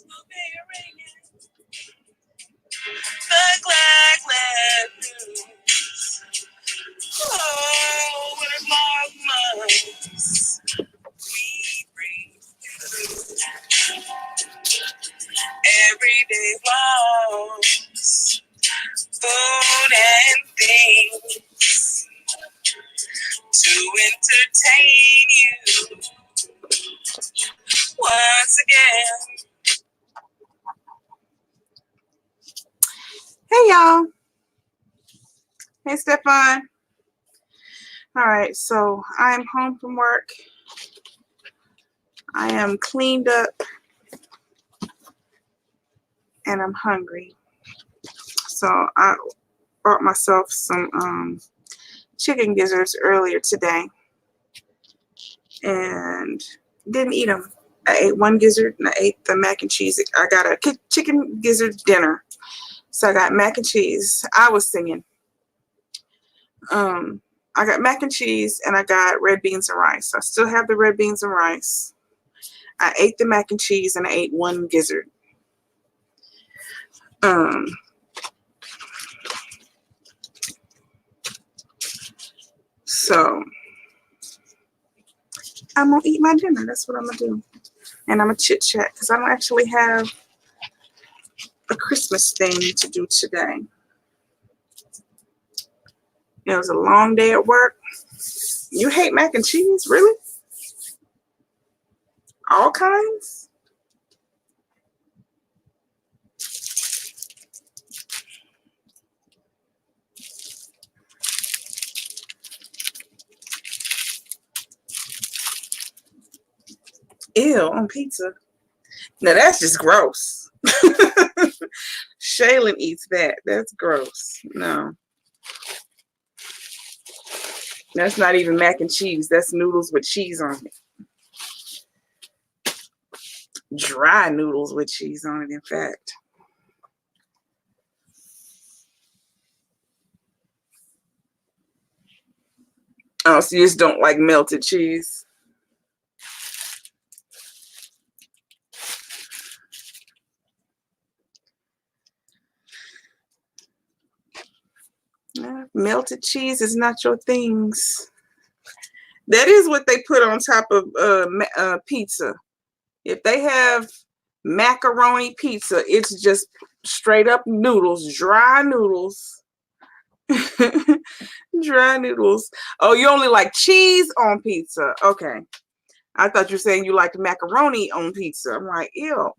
will be ringing. The Glad news. Oh, what Vlogmas we bring everyday vlogs, food and things to entertain you once again. Hey y'all. Hey Stefan. All right, so I am home from work. I am cleaned up and I'm hungry. So I bought myself some chicken gizzards earlier today and didn't eat them. I ate one gizzard and I ate the mac and cheese. I got a chicken gizzard dinner. So I got mac and cheese. I was singing. I got mac and cheese and I got red beans and rice. I still have the red beans and rice. I ate the mac and cheese and I ate one gizzard. So I'm gonna eat my dinner. That's what I'm gonna do. And I'm gonna chit chat because I don't actually have a Christmas thing to do today. It was a long day at work. You hate mac and cheese, really? All kinds? Ew, on pizza. Now that's just gross. Shaylin eats that. That's gross. No. That's not even mac and cheese. That's noodles with cheese on it. Dry noodles with cheese on it, in fact. Oh, so you just don't like melted cheese? Melted cheese is not your things. That is what they put on top of pizza. If they have macaroni pizza, it's just straight up noodles, dry noodles. Dry noodles. Oh, you only like cheese on pizza. Okay. I thought you were saying you liked macaroni on pizza. I'm like, ew.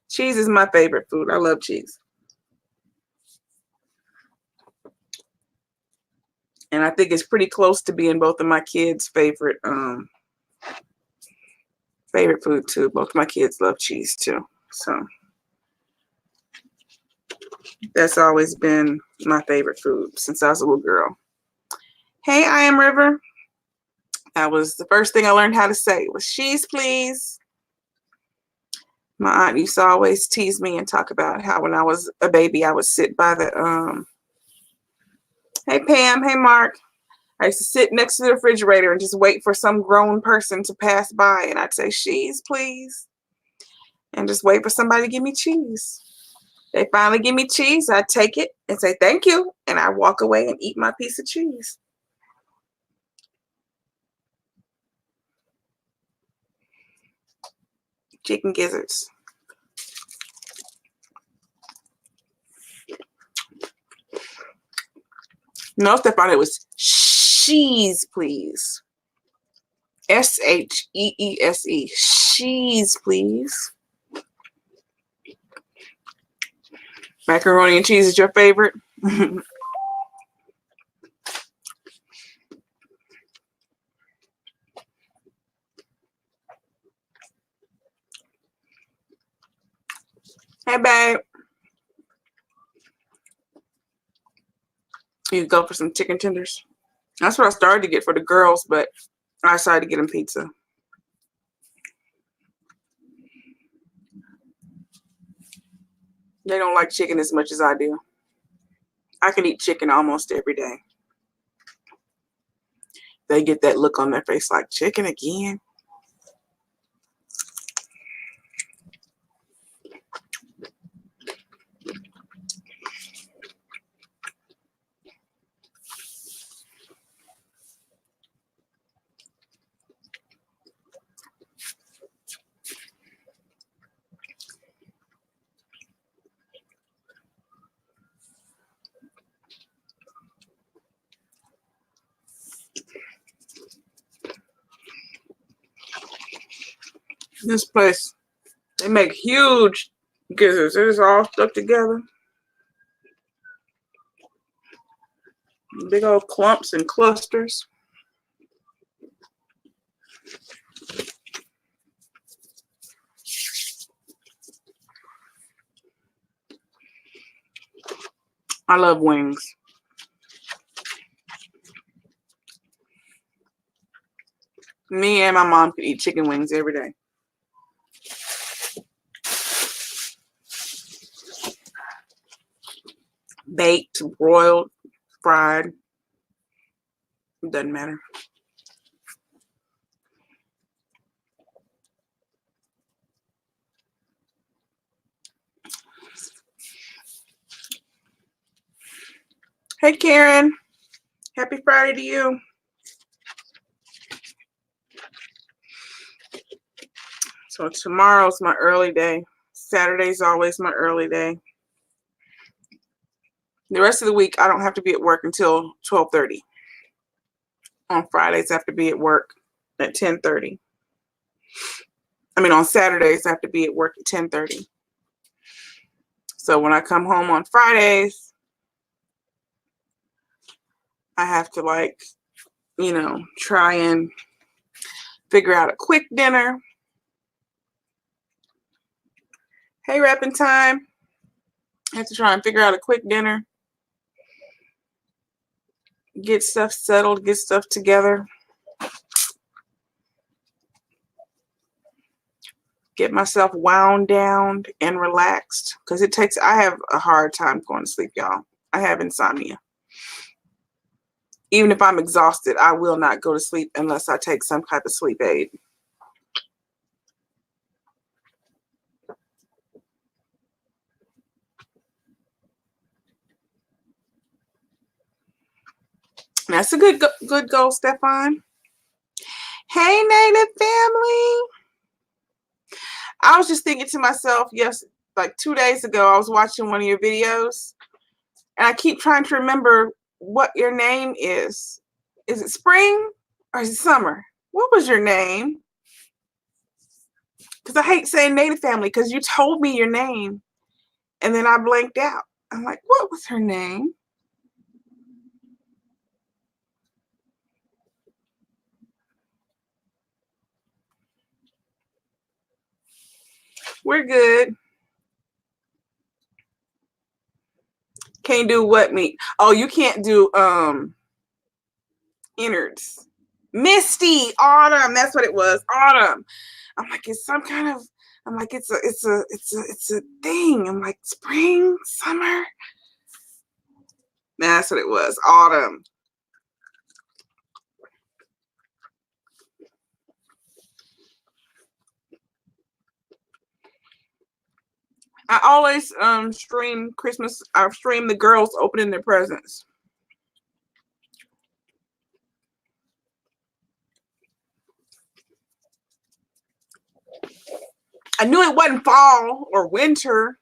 Cheese is my favorite food. I love cheese. And I think it's pretty close to being both of my kids' favorite food too. Both of my kids love cheese too. So that's always been my favorite food since I was a little girl. Hey, I am River. That was the first thing I learned how to say was cheese, please. My aunt used to always tease me and talk about how when I was a baby, I would sit by the, hey Pam, hey Mark. I used to sit next to the refrigerator and just wait for some grown person to pass by and I'd say, cheese, please. And just wait for somebody to give me cheese. They finally give me cheese, I take it and say, thank you. And I walk away and eat my piece of cheese. Chicken gizzards. No, Stefan, it was cheese, please. S-H-E-E-S-E. Cheese, please. Macaroni and cheese is your favorite? Hey, babe. You go for some chicken tenders. That's what I started to get for the girls, but I decided to get them pizza. They don't like chicken as much as I do. I can eat chicken almost every day. they get that look on their face like, chicken again? This place, they make huge gizzards. They're just all stuck together. Big old clumps and clusters. I love wings. Me and my mom could eat chicken wings every day. Baked, broiled, fried. It doesn't matter. Hey, Karen. Happy Friday to you. So tomorrow's my early day. Saturday's always my early day. The rest of the week, I don't have to be at work until 12:30. On Fridays, I have to be at work at 10:30. I mean, on Saturdays, I have to be at work at 10:30. So when I come home on Fridays, I have to, like, you know, try and figure out a quick dinner. Hey, wrapping time. I have to try and figure out a quick dinner. Get stuff settled, get stuff together. Get myself wound down and relaxed. Because I have a hard time going to sleep, y'all. I have insomnia. Even if I'm exhausted, I will not go to sleep unless I take some type of sleep aid. That's a good goal, Stefan. Hey, Native family. I was just thinking to myself, like 2 days ago, I was watching one of your videos, and I keep trying to remember what your name is. Is it spring or is it summer? What was your name? Because I hate saying Native family because you told me your name, and then I blanked out. I'm like, what was her name? We're good. Can't do what meat? Oh, you can't do innards. Misty, autumn. That's what it was. Autumn. I'm like, it's some kind of. I'm like, it's a thing. I'm like, spring, summer. That's what it was. Autumn. I always stream Christmas. I stream the girls opening their presents. I knew it wasn't fall or winter.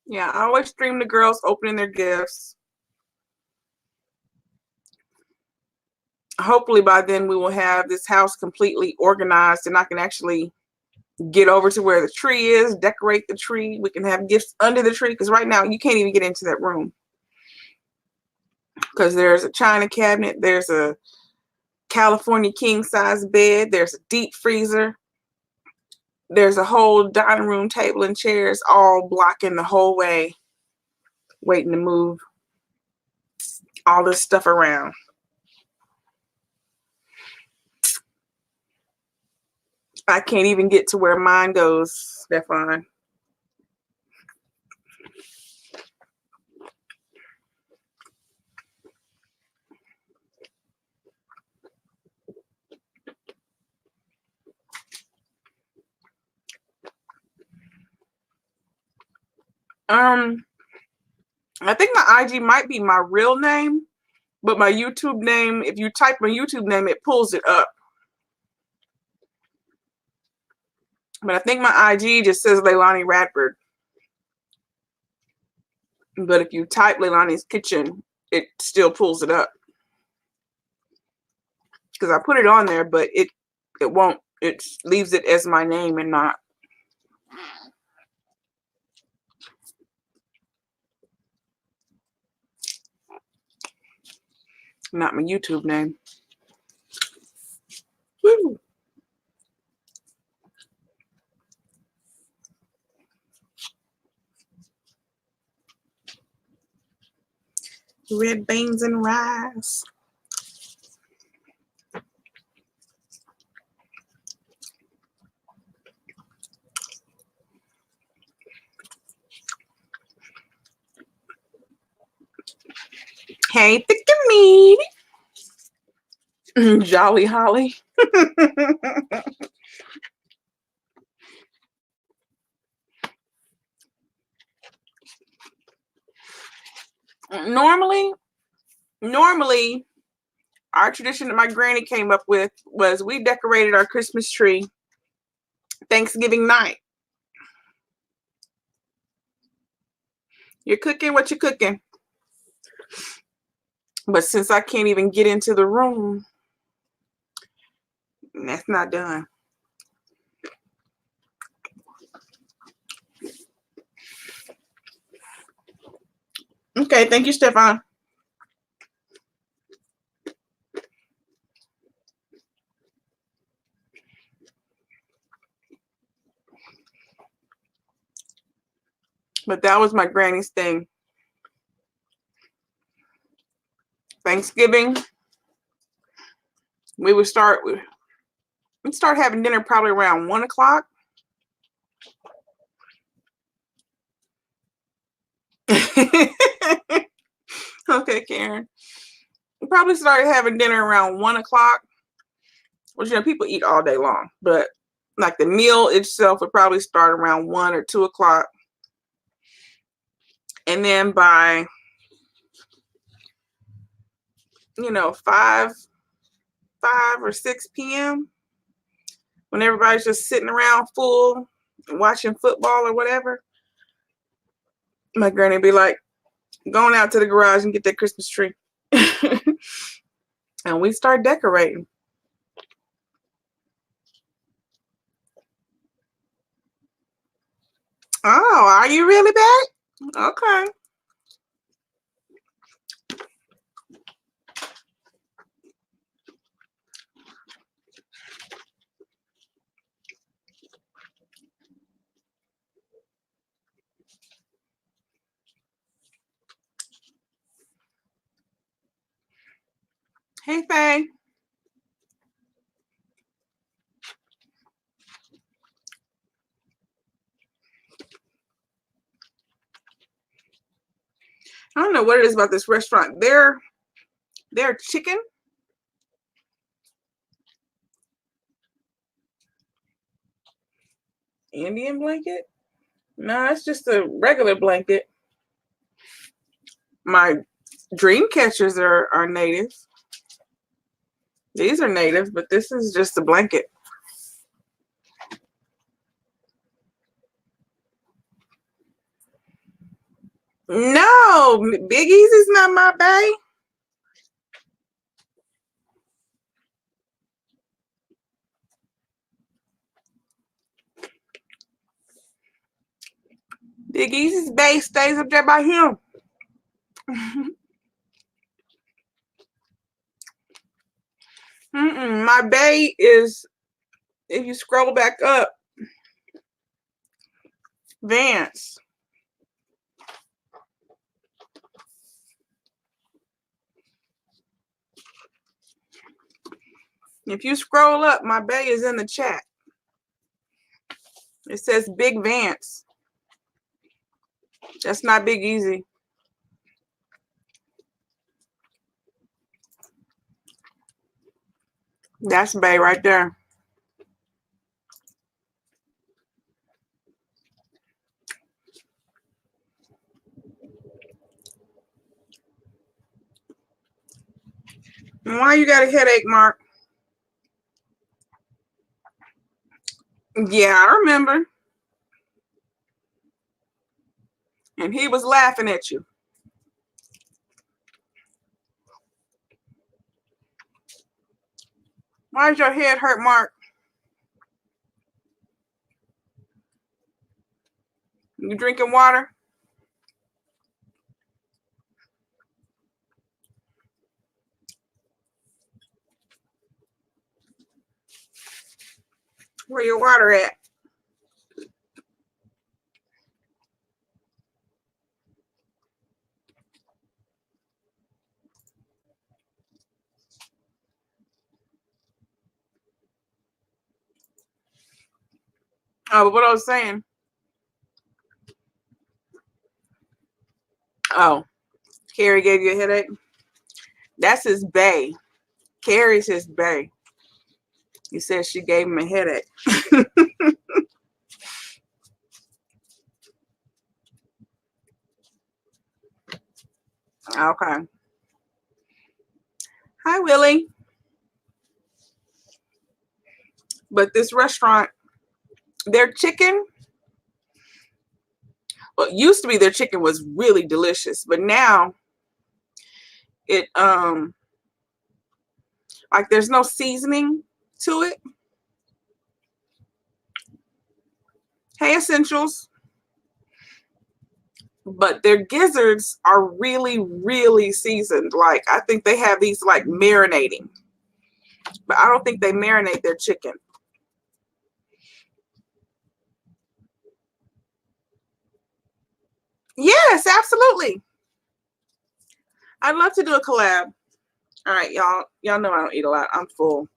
Yeah, I always stream the girls opening their gifts. Hopefully by then we will have this house completely organized and I can actually get over to where the tree is, decorate the tree. We can have gifts under the tree because right now you can't even get into that room because there's a china cabinet, there's a California king size bed, there's a deep freezer, there's a whole dining room table and chairs all blocking the whole way, waiting to move all this stuff around. I can't even get to where mine goes, Stefan. I think my IG might be my real name, but my YouTube name, if you type my YouTube name, it pulls it up. But I think my IG just says Leilani Radford. But if you type Leilani's Kitchen, it still pulls it up. Because I put it on there, but it won't. It leaves it as my name and not my YouTube name. Woo. Red beans and rice. Hey, thick and meat. Jolly Holly. Normally, our tradition that my granny came up with was we decorated our Christmas tree Thanksgiving night. You're cooking what you're cooking. But since I can't even get into the room, that's not done. Okay, thank you, Stefan. But that was my granny's thing. Thanksgiving, we'd start having dinner probably around 1 o'clock. Okay, Karen. We probably started having dinner around 1 o'clock. Which, people eat all day long, but like the meal itself would probably start around 1 or 2 o'clock. And then by 5 or 6 p.m., when everybody's just sitting around full watching football or whatever, my granny would be like, going out to the garage and get that Christmas tree. And we start decorating. Oh, are you really back? Okay. Hey, Faye. I don't know what it is about this restaurant. Their chicken Indian blanket? No, it's just a regular blanket. My dream catchers are native. These are native, but this is just a blanket. No, Big Easy's not my bae. Big Easy's bae stays up there by him. My bae is, if you scroll back up, Vance. If you scroll up, my bae is in the chat. It says Big Vance. That's not Big Easy. That's bae right there. Why you got a headache, Mark? Yeah, I remember. And he was laughing at you. Why does your head hurt, Mark? You drinking water? Where your water at? Oh, but what I was saying. Oh, Carrie gave you a headache? That's his bae. Carrie's his bae. He said she gave him a headache. Okay. Hi, Willie. But this restaurant, their chicken, well, it used to be their chicken was really delicious, but now it like there's no seasoning to it. Hey, Essentials. But their gizzards are really, really seasoned. Like, I think they have these like marinating, but I don't think they marinate their chicken. Yes, absolutely. I'd love to do a collab. All right, y'all. Y'all know I don't eat a lot. I'm full.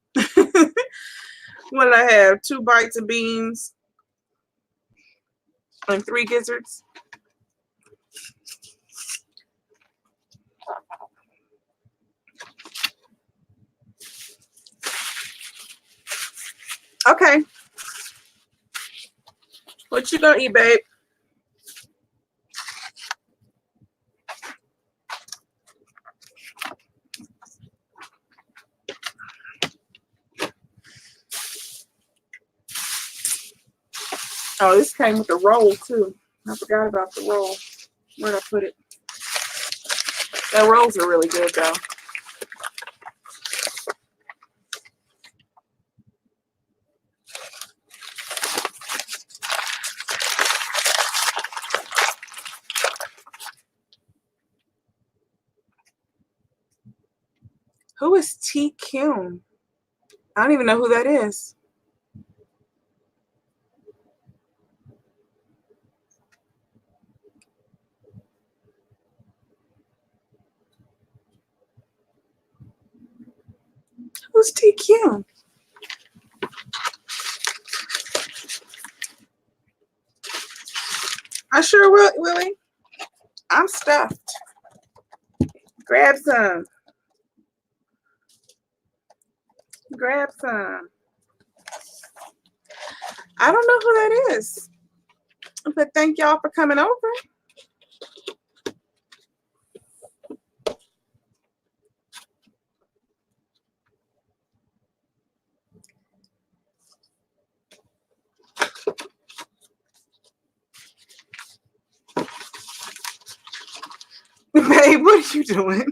What did I have? 2 bites of beans and 3 gizzards. Okay. What you gonna eat, babe? Oh, this came with a roll too. I forgot about the roll. Where'd I put it? Their rolls are really good though. Who is T. Kim? I don't even know who that is. Who's T. Kim? I sure will, Willie. I'm stuffed. Grab some. Grab some. I don't know who that is, but thank y'all for coming over. Babe, what are you doing?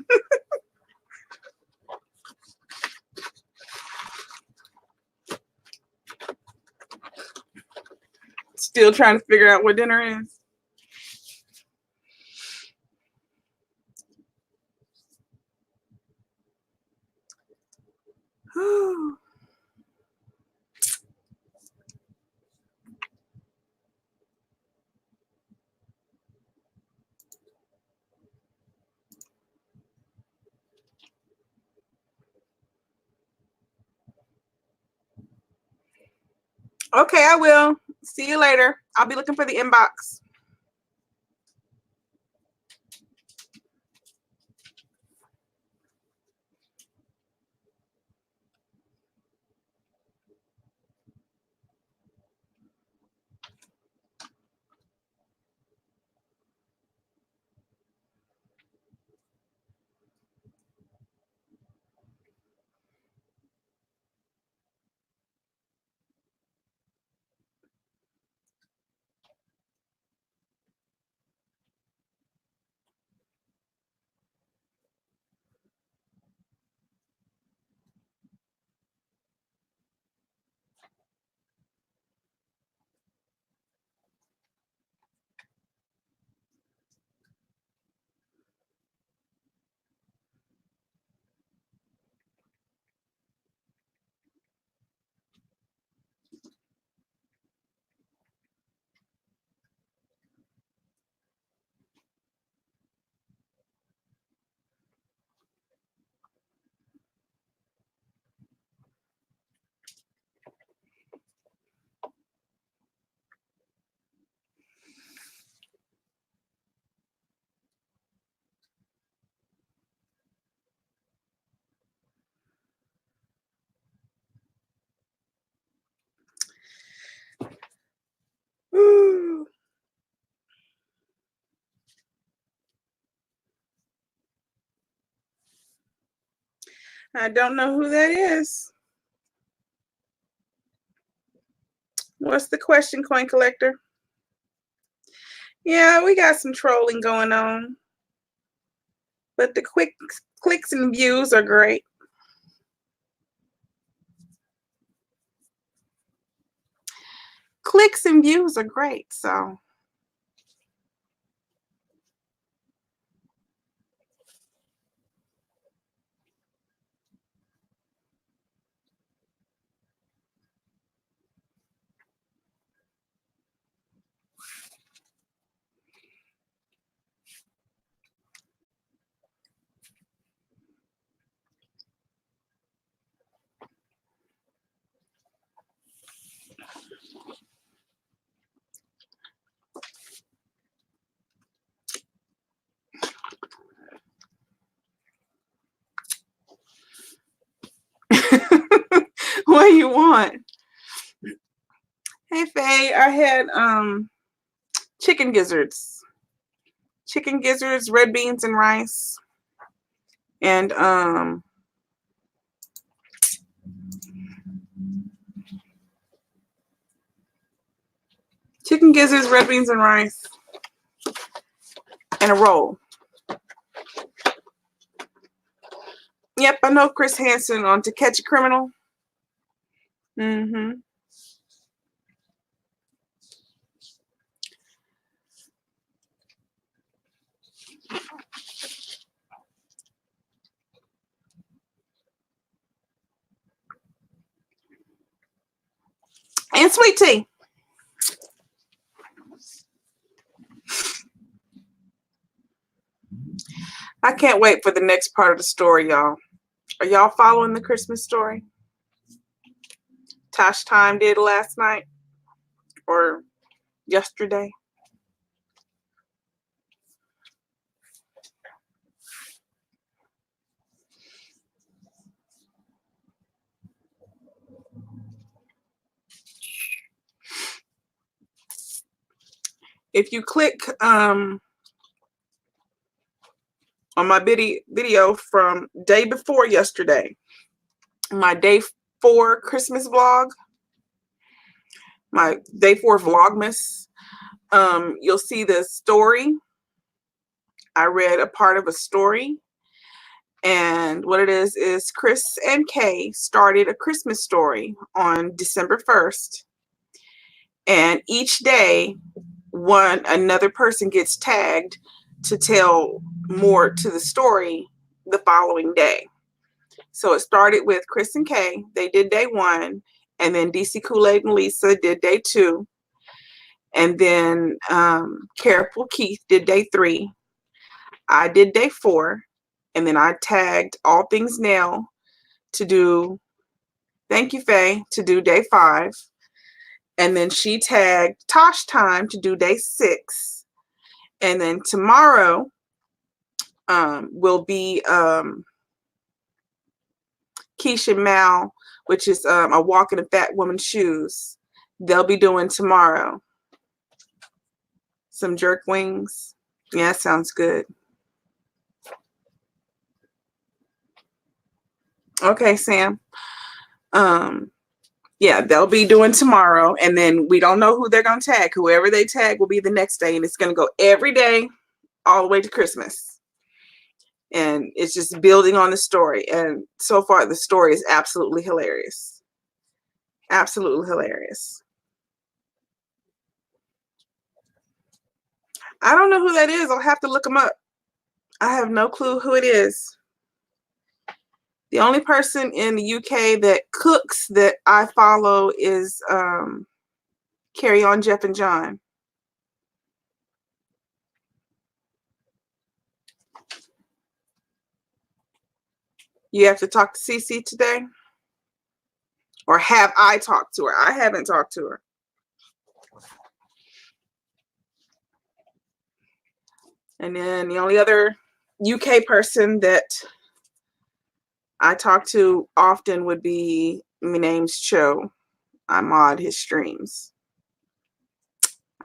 Still trying to figure out what dinner is. Okay, I will. See you later. I'll be looking for the inbox. I don't know who that is. What's the question, Coin Collector? Yeah, we got some trolling going on. But the quick clicks and views are great. Clicks and views are great, so. What do you want? Hey Faye, I had chicken gizzards. Chicken gizzards, red beans and rice. And chicken gizzards, red beans and rice. And a roll. Yep, I know Chris Hansen on To Catch a Criminal. Mm-hmm. And sweet tea. I can't wait for the next part of the story, y'all. Are y'all following the Christmas story? Tosh Time did last night or yesterday. If you click on my video from day before yesterday, my day 4 Christmas vlog, my day 4 Vlogmas, you'll see the story. I read a part of a story, and what it is Chris and Kay started a Christmas story on December 1st, and each day another person gets tagged to tell more to the story the following day. So it started with Chris and Kay. They did day 1, and then DC Kool-Aid and Lisa did day 2, and then Careful Keith did day 3. I did day 4, and then I tagged All Things Nail to do, thank you Faye, to do day 5. And then she tagged Tosh Time to do day 6. And then tomorrow will be Keisha and Mal, which is a walk in a fat woman's shoes. They'll be doing tomorrow. Some jerk wings. Yeah, that sounds good. Okay, Sam. Yeah, they'll be doing tomorrow, and then we don't know who they're going to tag. Whoever they tag will be the next day, and it's going to go every day all the way to Christmas. And it's just building on the story. And so far, the story is absolutely hilarious. Absolutely hilarious. I don't know who that is. I'll have to look them up. I have no clue who it is. The only person in the UK that cooks that I follow is Carry On Jeff and John. You have to talk to Cece today? Or have I talked to her? I haven't talked to her. And then the only other UK person that I talk to often would be, my name's Cho. I mod his streams.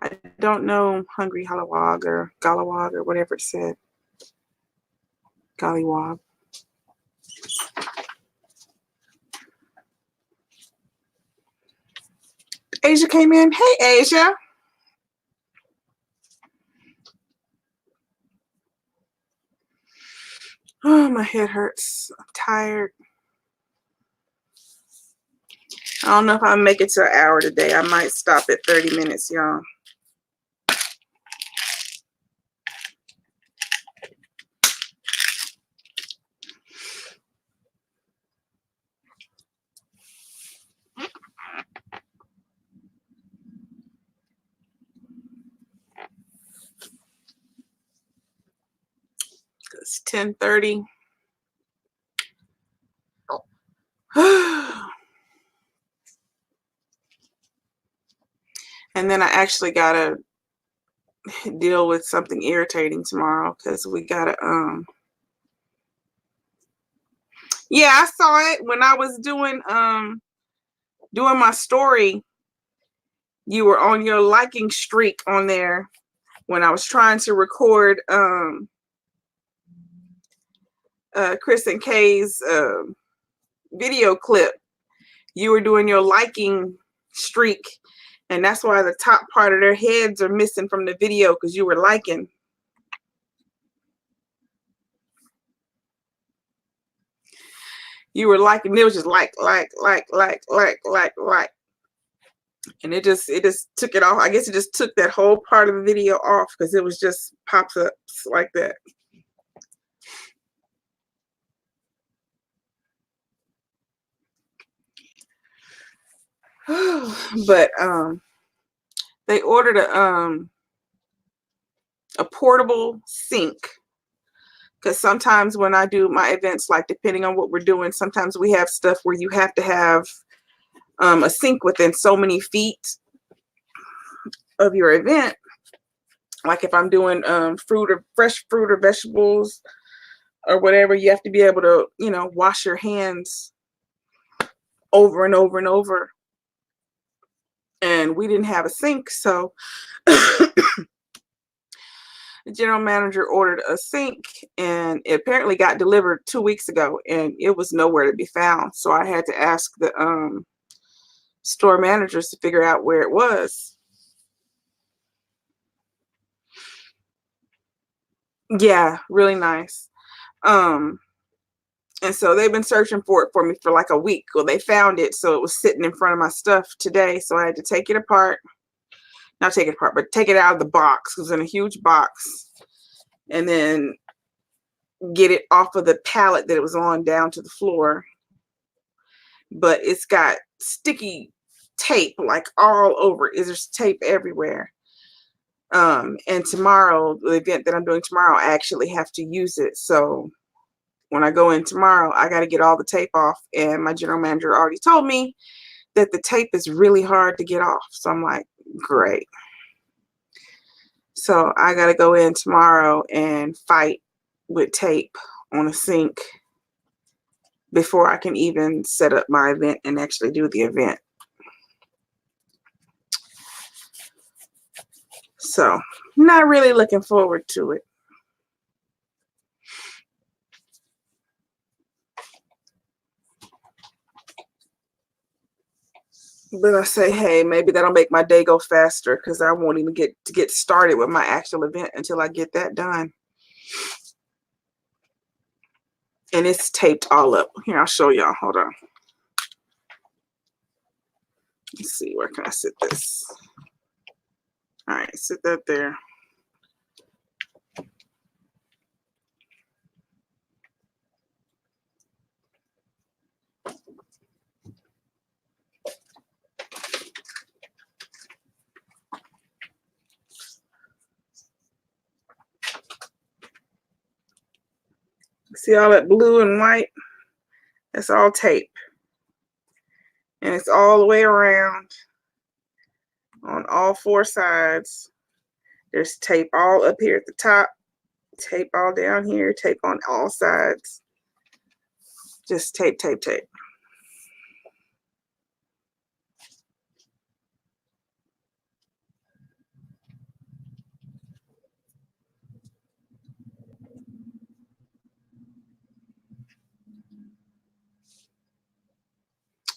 I don't know Hungry Hollywog or Gollywog or whatever it said. Gollywog. Asia came in. Hey, Asia. Oh, my head hurts. I'm tired. I don't know if I'll make it to an hour today. I might stop at 30 minutes, y'all. It's 10:30. And then I actually gotta deal with something irritating tomorrow because we gotta yeah, I saw it when I was doing my story. You were on your liking streak on there when I was trying to record Chris and Kay's video clip. You were doing your liking streak, and that's why the top part of their heads are missing from the video, because you were liking. You were liking. It was just like. And it just took it off. I guess it just took that whole part of the video off because it was just pops up like that. But they ordered a portable sink, because sometimes when I do my events, like depending on what we're doing, sometimes we have stuff where you have to have a sink within so many feet of your event. Like if I'm doing fresh fruit or vegetables or whatever, you have to be able to, wash your hands over and over and over. And we didn't have a sink, so the general manager ordered a sink, and it apparently got delivered 2 weeks ago, and it was nowhere to be found. So I had to ask the store managers to figure out where it was. Yeah, really nice. And so they've been searching for it for me for like a week. Well, they found it, so it was sitting in front of my stuff today. So I had to take it apart. Not take it apart, but take it out of the box. It was in a huge box. And then get it off of the pallet that it was on down to the floor. But it's got sticky tape like all over it. There's tape everywhere. And tomorrow, the event that I'm doing tomorrow, I actually have to use it. So when I go in tomorrow, I got to get all the tape off. And my general manager already told me that the tape is really hard to get off. So I'm like, great. So I got to go in tomorrow and fight with tape on a sink before I can even set up my event and actually do the event. So not really looking forward to it. But I say, hey, maybe that'll make my day go faster, because I won't even get started with my actual event until I get that done. And it's taped all up. Here, I'll show y'all. Hold on. Let's see, where can I sit this? All right, sit that there. See all that blue and white? That's all tape. And it's all the way around on all 4 sides. There's tape all up here at the top, tape all down here, tape on all sides. Just tape, tape, tape.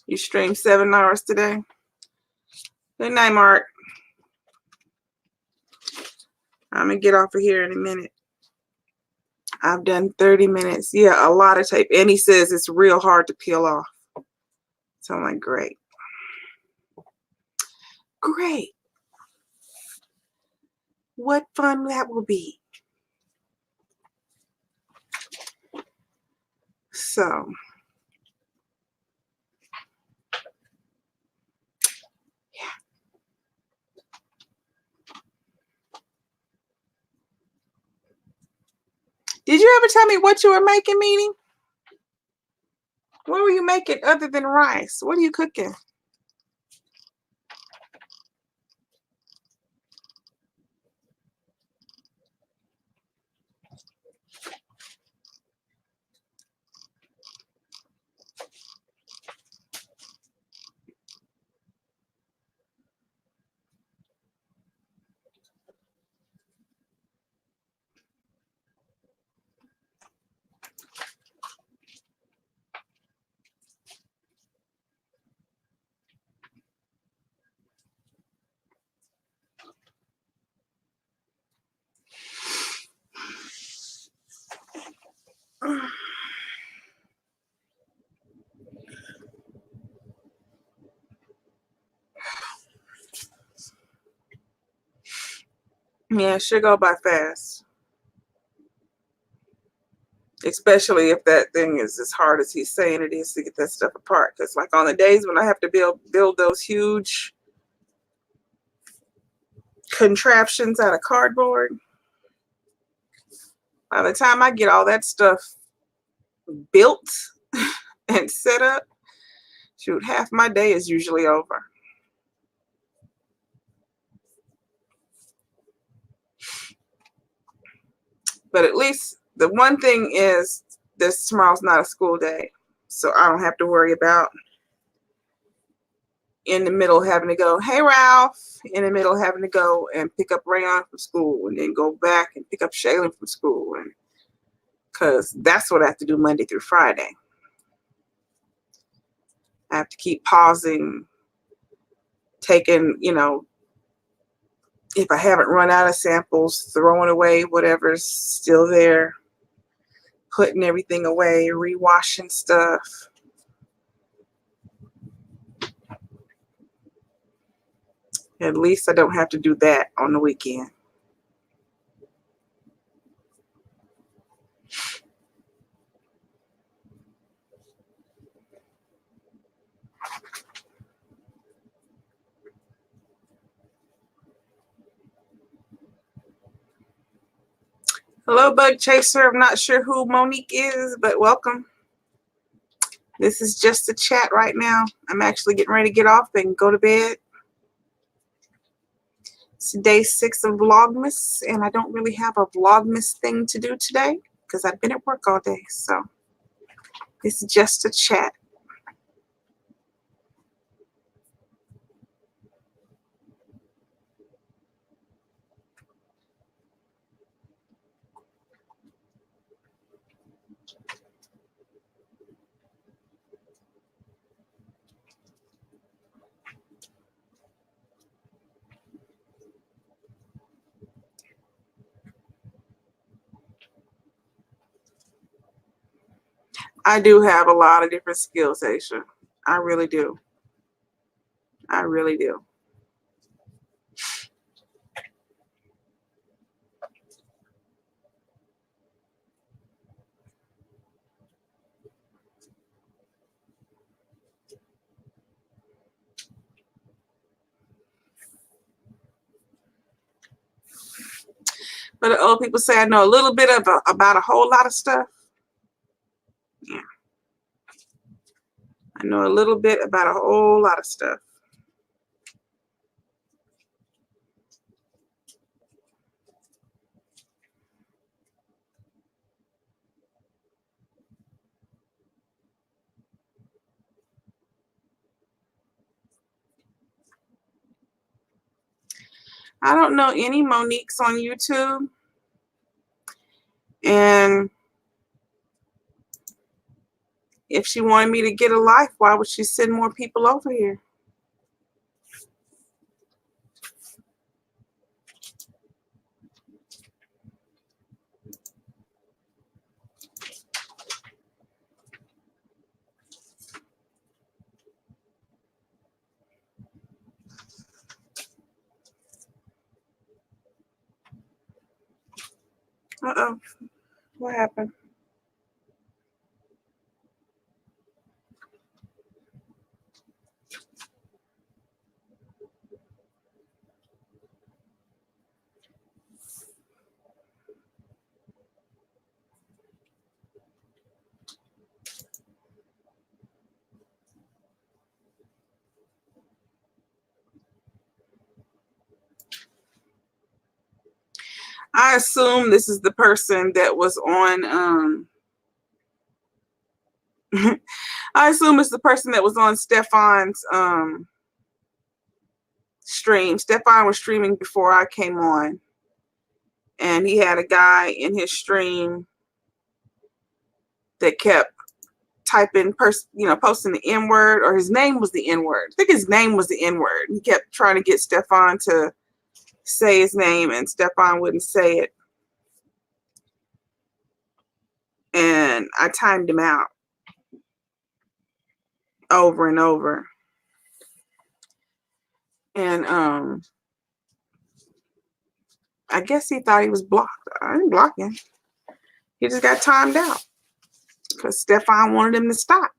You streamed 7 hours today? Good night, Mark. I'm going to get off of here in a minute. I've done 30 minutes. Yeah, a lot of tape. And he says it's real hard to peel off. So I'm like, great. Great. What fun that will be. So, yeah. Did you ever tell me what you were making, Meanie? What were you making other than rice? What are you cooking? Yeah, it should go by fast. Especially if that thing is as hard as he's saying it is to get that stuff apart. Because like on the days when I have to build those huge contraptions out of cardboard, by the time I get all that stuff built and set up, shoot, half my day is usually over. But at least the one thing is this tomorrow's not a school day. So I don't have to worry about in the middle having to go, hey, Ralph, in the middle having to go and pick up Rayon from school and then go back and pick up Shaylin from school. And because that's what I have to do Monday through Friday. I have to keep pausing, taking, you know, if I haven't run out of samples, throwing away whatever's still there, putting everything away, rewashing stuff. At least I don't have to do that on the weekend. Hello, Bug Chaser. I'm not sure who Monique is, but welcome. This is just a chat right now. I'm actually getting ready to get off and go to bed. It's day 6 of Vlogmas, and I don't really have a Vlogmas thing to do today because I've been at work all day. So it's just a chat. I do have a lot of different skills, Aisha. I really do. I really do. But the old people say I know a little bit about a whole lot of stuff. Yeah. I know a little bit about a whole lot of stuff. I don't know any Moniques on YouTube. And if she wanted me to get a life, why would she send more people over here? Uh-oh. What happened? I assume this is the person that was on I assume it's the person that was on Stefan's stream. Stefan was streaming before I came on, and he had a guy in his stream that kept typing, posting the N-word, or his name was the N-word. I think his name was the N-word. He kept trying to get Stefan to say his name, and Stefan wouldn't say it. And I timed him out over and over. And I guess he thought he was blocked. I didn't block him. He just got timed out because Stefan wanted him to stop.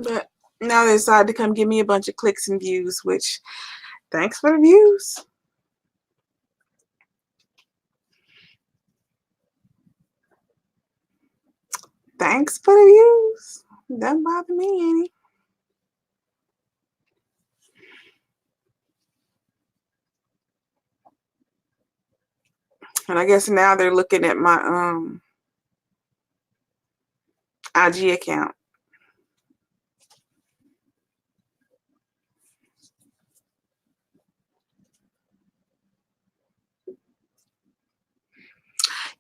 But now they decided to come give me a bunch of clicks and views, which, thanks for the views. Thanks for the views. Doesn't bother me any. And I guess now they're looking at my IG account.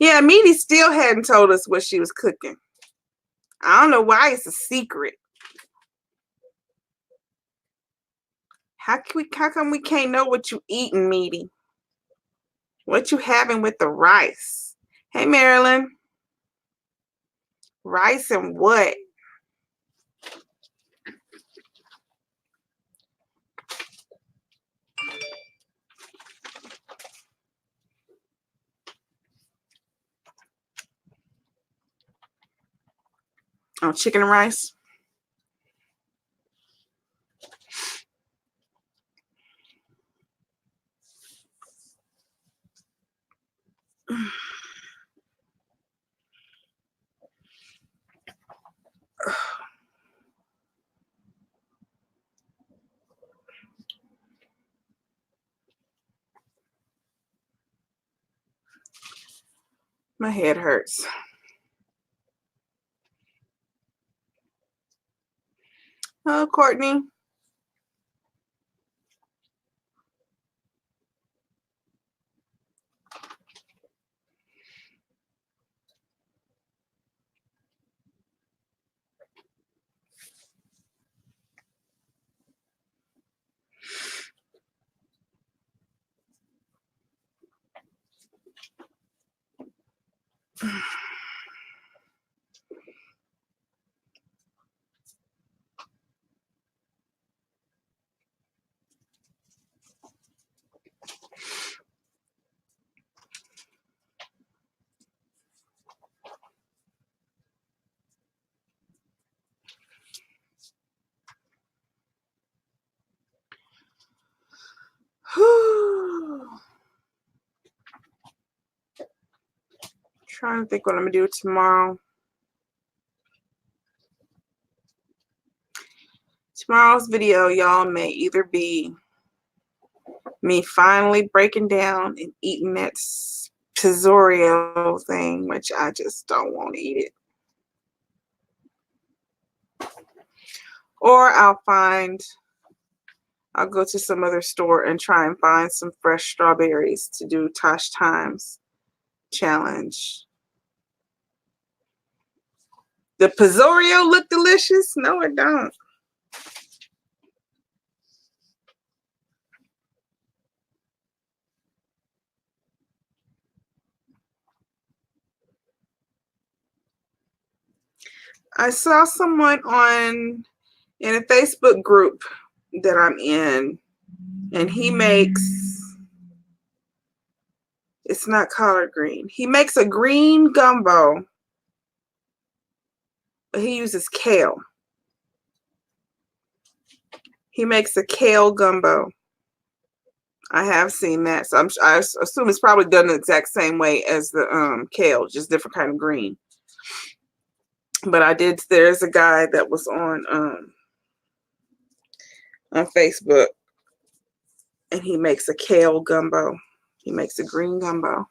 Yeah, Meaty still hadn't told us what she was cooking. I don't know why it's a secret. How come we can't know what you eating, Meaty? What you having with the rice? Hey, Marilyn. Rice and what? Oh, chicken and rice. My head hurts. Oh, Courtney. Trying to think what I'm gonna do tomorrow. Tomorrow's video, y'all, may either be me finally breaking down and eating that pizzorio thing, which I just don't want to eat it. Or I'll go to some other store and try and find some fresh strawberries to do Tosh Times challenge. The pizzorio look delicious? No, it don't. I saw someone in a Facebook group that I'm in, and he makes, it's not collard green. He makes a green gumbo, but he uses kale. He makes a kale gumbo. I have seen that, so I assume it's probably done the exact same way as the kale, just different kind of green. But there's a guy that was on Facebook, and he makes a kale gumbo. He makes a green gumbo,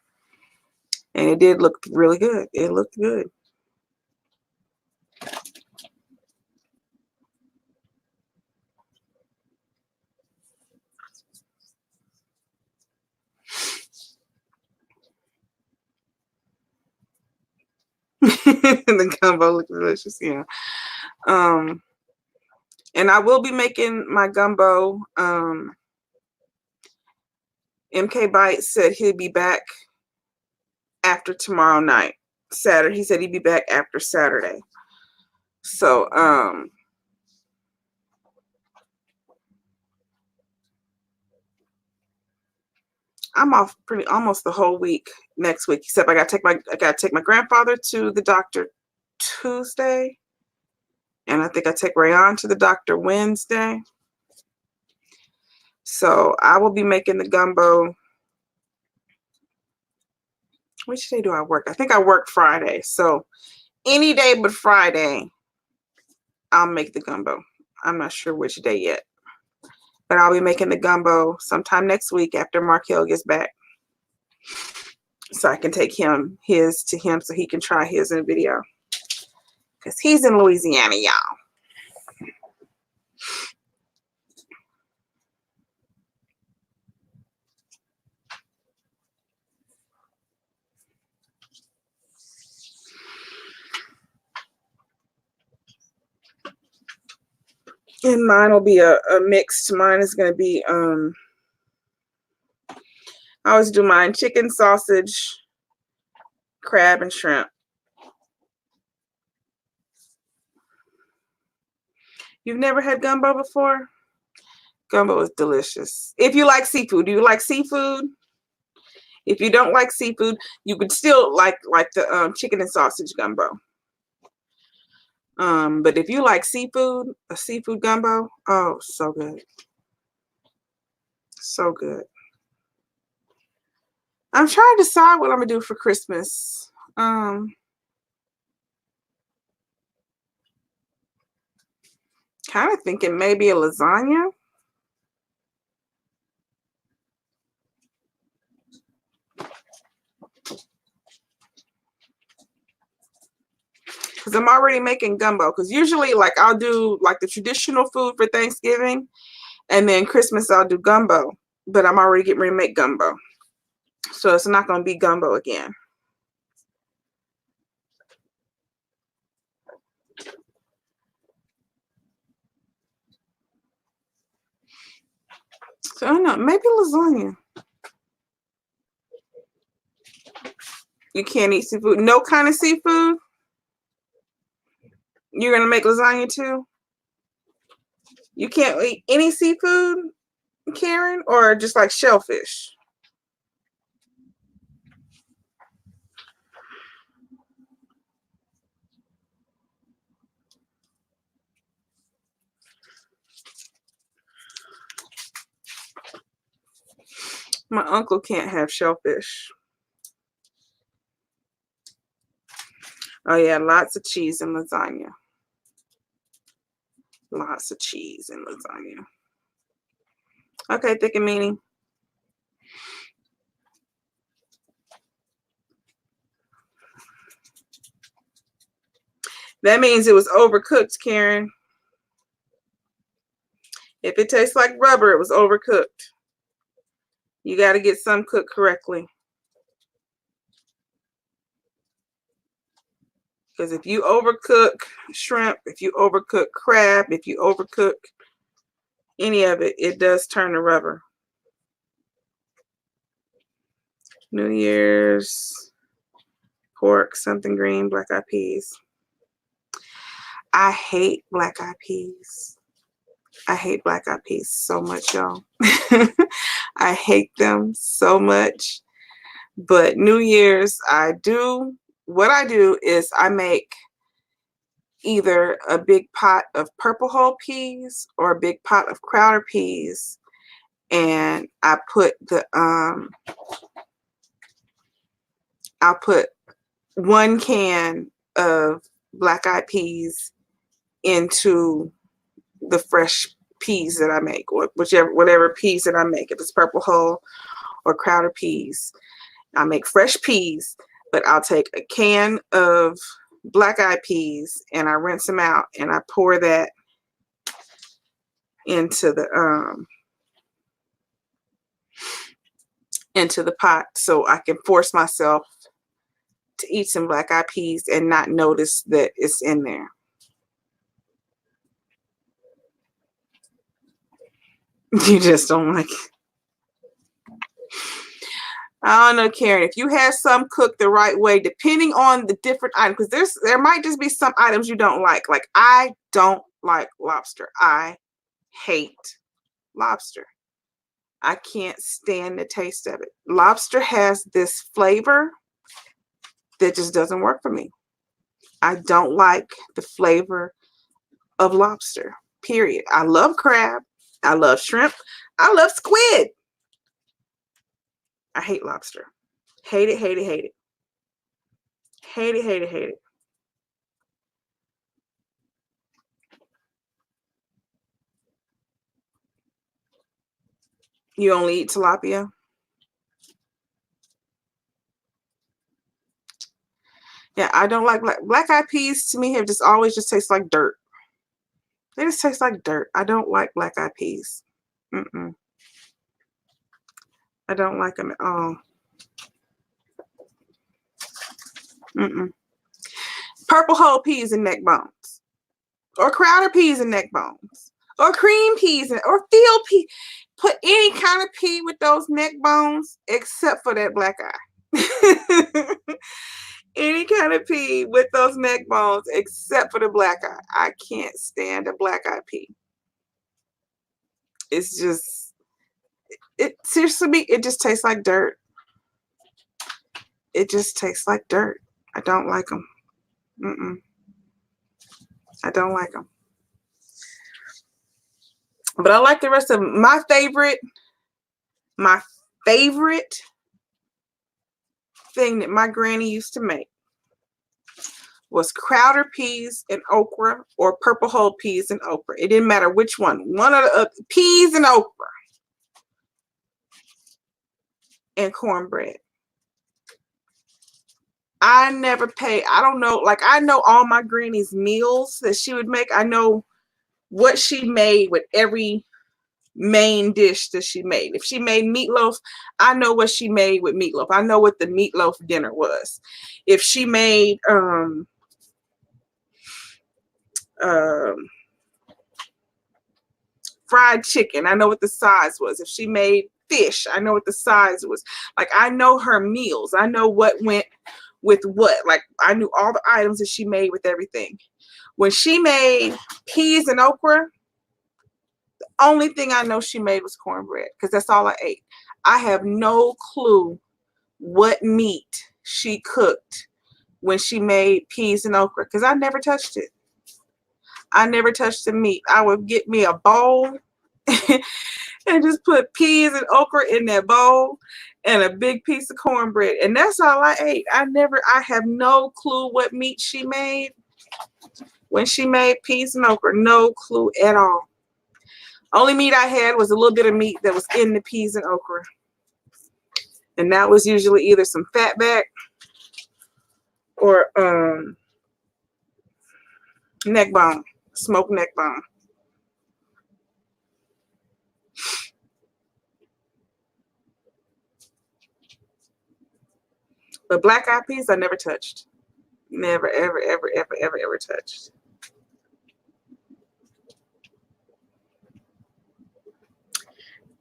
and it did look really good. It looked good. The gumbo looked delicious, yeah. And I will be making my gumbo. MK Bite said he'd be back after tomorrow night, Saturday. He said he'd be back after Saturday. So I'm off almost the whole week next week, except I gotta take my grandfather to the doctor Tuesday, and I think I take Rayon to the doctor Wednesday. So I will be making the gumbo. Which day do I work? I think I work Friday. So any day but Friday, I'll make the gumbo. I'm not sure which day yet, but I'll be making the gumbo sometime next week after Markel gets back, so I can take his to him so he can try his in a video, because he's in Louisiana, y'all. And mine will be a mixed. Mine is going to be, I always do mine chicken, sausage, crab, and shrimp. You've never had gumbo before? Gumbo is delicious. If you like seafood, do you like seafood? If you don't like seafood, you could still like the chicken and sausage gumbo. But if you like seafood, a seafood gumbo, oh, so good. So good. I'm trying to decide what I'm gonna do for Christmas. Kind of thinking maybe a lasagna. Because I'm already making gumbo. Because usually, like, I'll do like the traditional food for Thanksgiving, and then Christmas I'll do gumbo. But I'm already getting ready to make gumbo, so it's not going to be gumbo again. So I don't know, maybe lasagna. You can't eat seafood. No kind of seafood. You're gonna make lasagna too? You can't eat any seafood, Karen, or just like shellfish? My uncle can't have shellfish. Oh yeah, lots of cheese in lasagna. Lots of cheese in lasagna. Okay, thick and meaty. That means it was overcooked, Karen. If it tastes like rubber, it was overcooked. You got to get some cooked correctly. Because if you overcook shrimp, if you overcook crab, if you overcook any of it, it does turn to rubber. New Year's, pork, something green, black eyed peas. I hate black eyed peas. I hate black eyed peas so much, y'all. I hate them so much. But New Year's, what I do is I make either a big pot of purple whole peas or a big pot of Crowder peas, and I'll put 1 can of black eyed peas into the fresh peas that I make, or whatever peas that I make. If it's purple whole or Crowder peas, I make fresh peas, but I'll take a can of black eyed peas and I rinse them out and I pour that into the pot so I can force myself to eat some black eyed peas and not notice that it's in there. You just don't like it. I don't know, Karen, if you have some cooked the right way, depending on the different items, because there might just be some items you don't like. Like, I don't like lobster. I hate lobster. I can't stand the taste of it. Lobster has this flavor that just doesn't work for me. I don't like the flavor of lobster, period. I love crab. I love shrimp. I love squid. I hate lobster. Hate it, hate it, hate it. Hate it, hate it, hate it. You only eat tilapia? Yeah, I don't like black eyed peas. To me, have just always just taste like dirt. They just taste like dirt. I don't like black eyed peas. I don't like them at all. Purple whole peas and neck bones, or Crowder peas and neck bones, or cream peas or field pea. Put any kind of pea with those neck bones except for that black eye. Any kind of pea with those neck bones except for the black eye. I can't stand a black eye pea. It's just, seriously, it just tastes like dirt. It just tastes like dirt. I don't like them. I don't like them. But I like the rest of them. My favorite thing that my granny used to make was Crowder peas and okra, or purple whole peas and okra. It didn't matter which one. One of the peas and okra and cornbread. I don't know, like, I know all my granny's meals that she would make. I know what she made with every main dish that she made. If she made meatloaf, I know what she made with meatloaf. I know what the meatloaf dinner was. If she made fried chicken, I know what the size was. If she made fish, I know what the size was. Like, I know her meals. I know what went with what. Like, I knew all the items that she made with everything. When she made peas and okra, the only thing I know she made was cornbread, because that's all I ate. I have no clue what meat she cooked when she made peas and okra, because I never touched it. I never touched the meat. I would get me a bowl and just put peas and okra in that bowl and a big piece of cornbread, and that's all I ate. I have no clue what meat she made when she made peas and okra. No clue at all. Only meat I had was a little bit of meat that was in the peas and okra, and that was usually either some fatback or neck bone, smoked neck bone. But black eyed peas I never touched. Never, ever, ever, ever, ever, ever touched.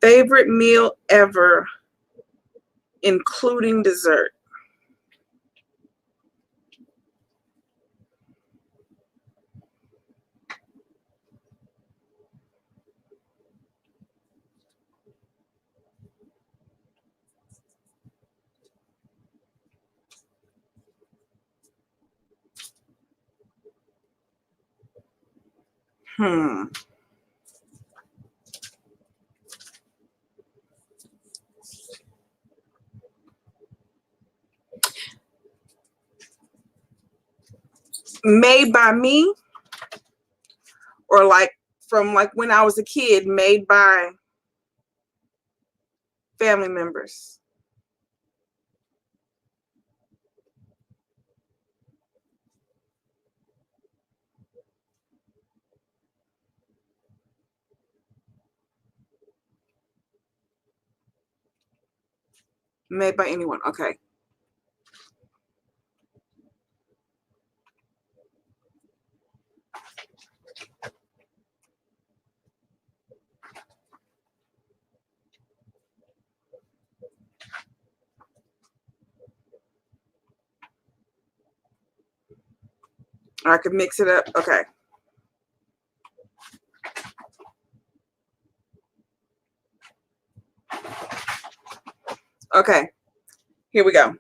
Favorite meal ever, including dessert. Made by me, or like from like when I was a kid, made by family members. Made by anyone. Okay. I could mix it up. Okay. Okay. Here we go.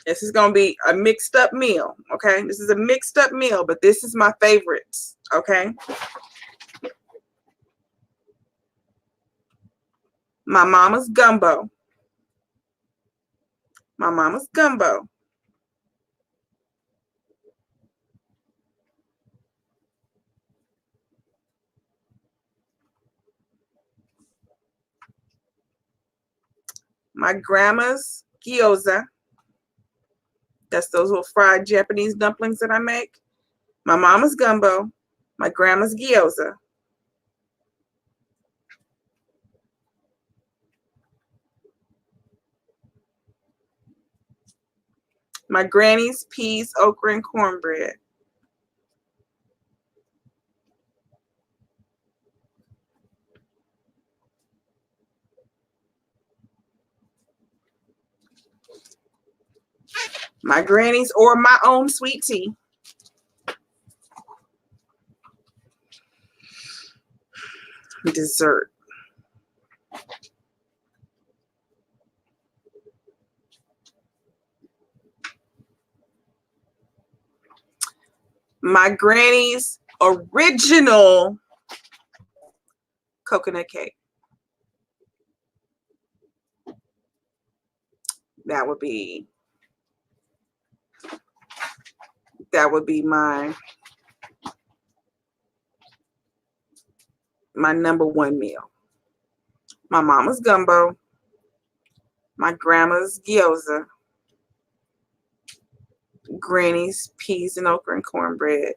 This is going to be a mixed up meal. Okay. This is a mixed up meal, but this is my favorites. Okay. My mama's gumbo. My mama's gumbo. My grandma's gyoza. That's those little fried Japanese dumplings that I make. My mama's gumbo. My grandma's gyoza. My granny's peas, okra, and cornbread. My granny's or my own sweet tea. Dessert. My granny's original coconut cake. That would be my number one meal. My mama's gumbo, my grandma's gyoza, granny's peas and okra and cornbread,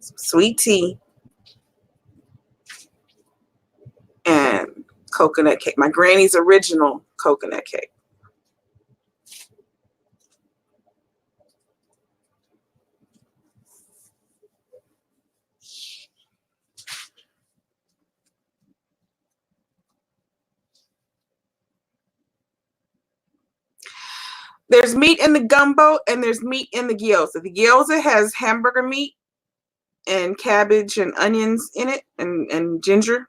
some sweet tea, and coconut cake. My granny's original coconut cake. There's meat in the gumbo and there's meat in the gyoza. The gyoza has hamburger meat and cabbage and onions in it and ginger.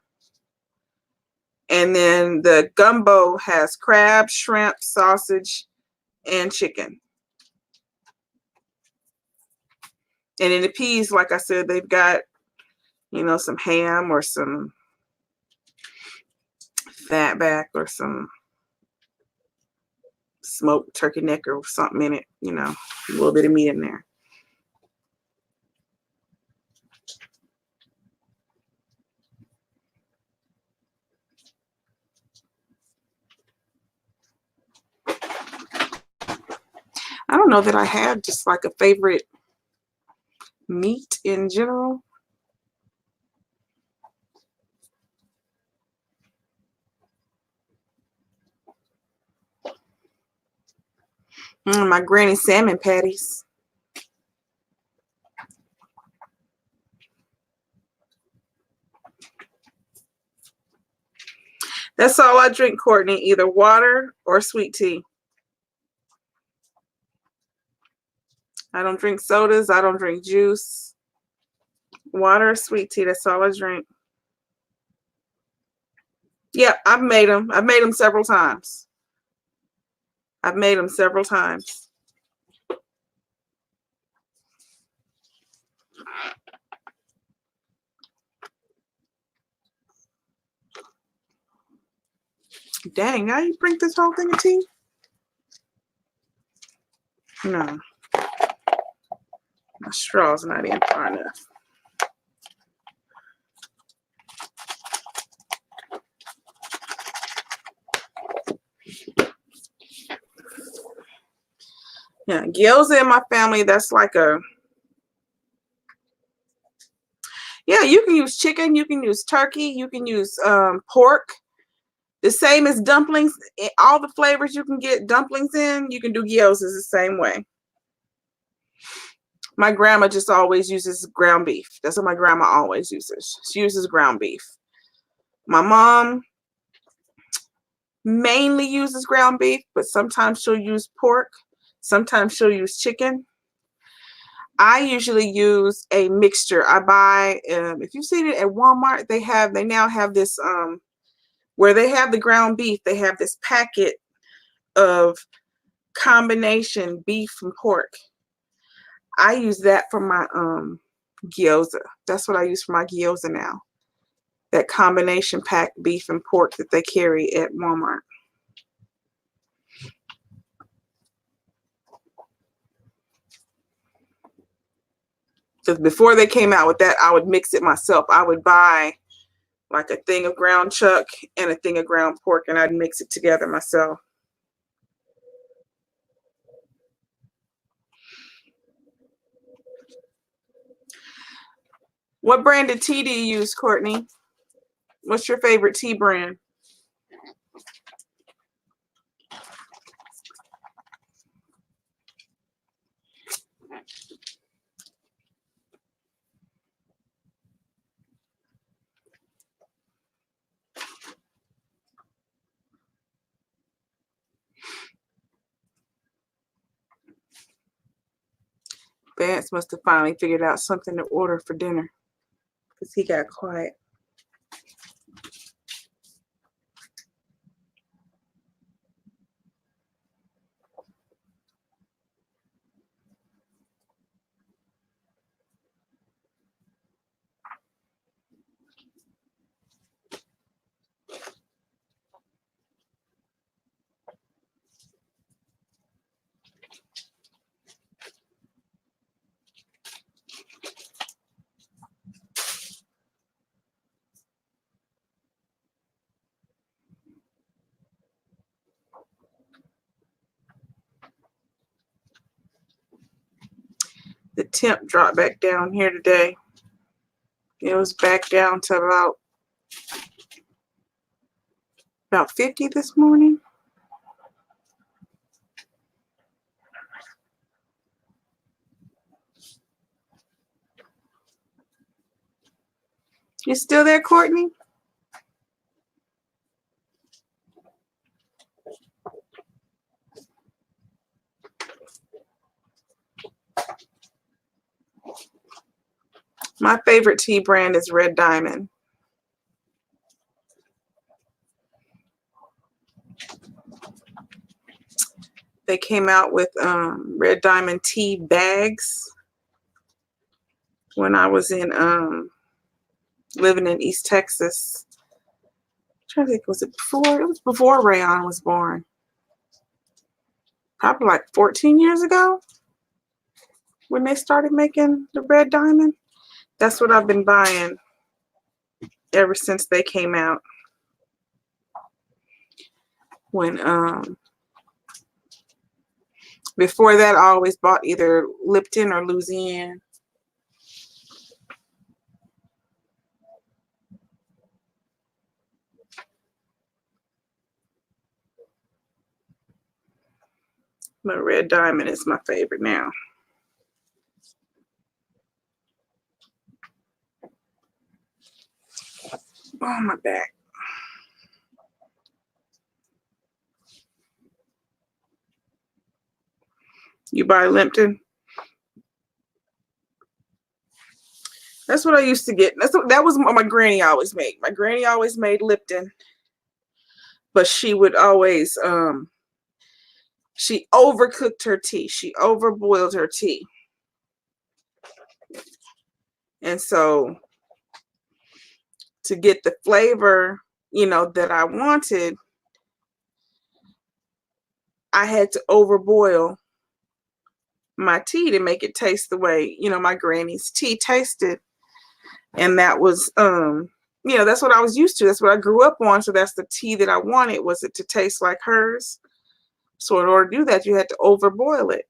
And then the gumbo has crab, shrimp, sausage, and chicken. And in the peas, like I said, they've got, some ham or some fatback or some smoked turkey neck or something in it, a little bit of meat in there. I don't know that I have just like a favorite meat in general. My granny salmon patties. That's all I drink, Courtney, either water or sweet tea. I don't drink sodas. I don't drink juice. Water or sweet tea, that's all I drink. Yeah, I've made them. I've made them several times. I've made them several times. Dang, now you drink this whole thing of tea? No. My straw's not in far enough. Yeah, gyoza in my family, that's like a... Yeah, you can use chicken, you can use turkey, you can use pork. The same as dumplings. All the flavors you can get dumplings in, you can do gyozas the same way. My grandma just always uses ground beef. That's what my grandma always uses. She uses ground beef. My mom mainly uses ground beef, but sometimes she'll use pork. Sometimes she'll use chicken. I usually use a mixture. I buy, if you've seen it at Walmart, they now have this, where they have the ground beef, they have this packet of combination beef and pork. I use that for my gyoza. That's what I use for my gyoza now. That combination pack beef and pork that they carry at Walmart. Because before they came out with that, I would mix it myself. I would buy like a thing of ground chuck and a thing of ground pork, and I'd mix it together myself. What brand of tea do you use, Courtney? What's your favorite tea brand? Vance must have finally figured out something to order for dinner because he got quiet. The temp dropped back down here today. It was back down to about 50 this morning. You still there, Courtney? My favorite tea brand is Red Diamond. They came out with Red Diamond tea bags when I was in living in East Texas. I'm trying to think, was it before? It was before Rayon was born. Probably like 14 years ago when they started making the Red Diamond. That's what I've been buying ever since they came out. When before that, I always bought either Lipton or Louisiane. But Red Diamond is my favorite now. Oh, my back. You buy Lipton? That's what I used to get. That was what my granny always made. My granny always made Lipton. But she would always, she overcooked her tea. She overboiled her tea. And so to get the flavor, you know, that I wanted, I had to overboil my tea to make it taste the way, you know, my granny's tea tasted. And that was, you know, that's what I was used to. That's what I grew up on. So that's the tea that I wanted, was it to taste like hers. So in order to do that, you had to overboil it.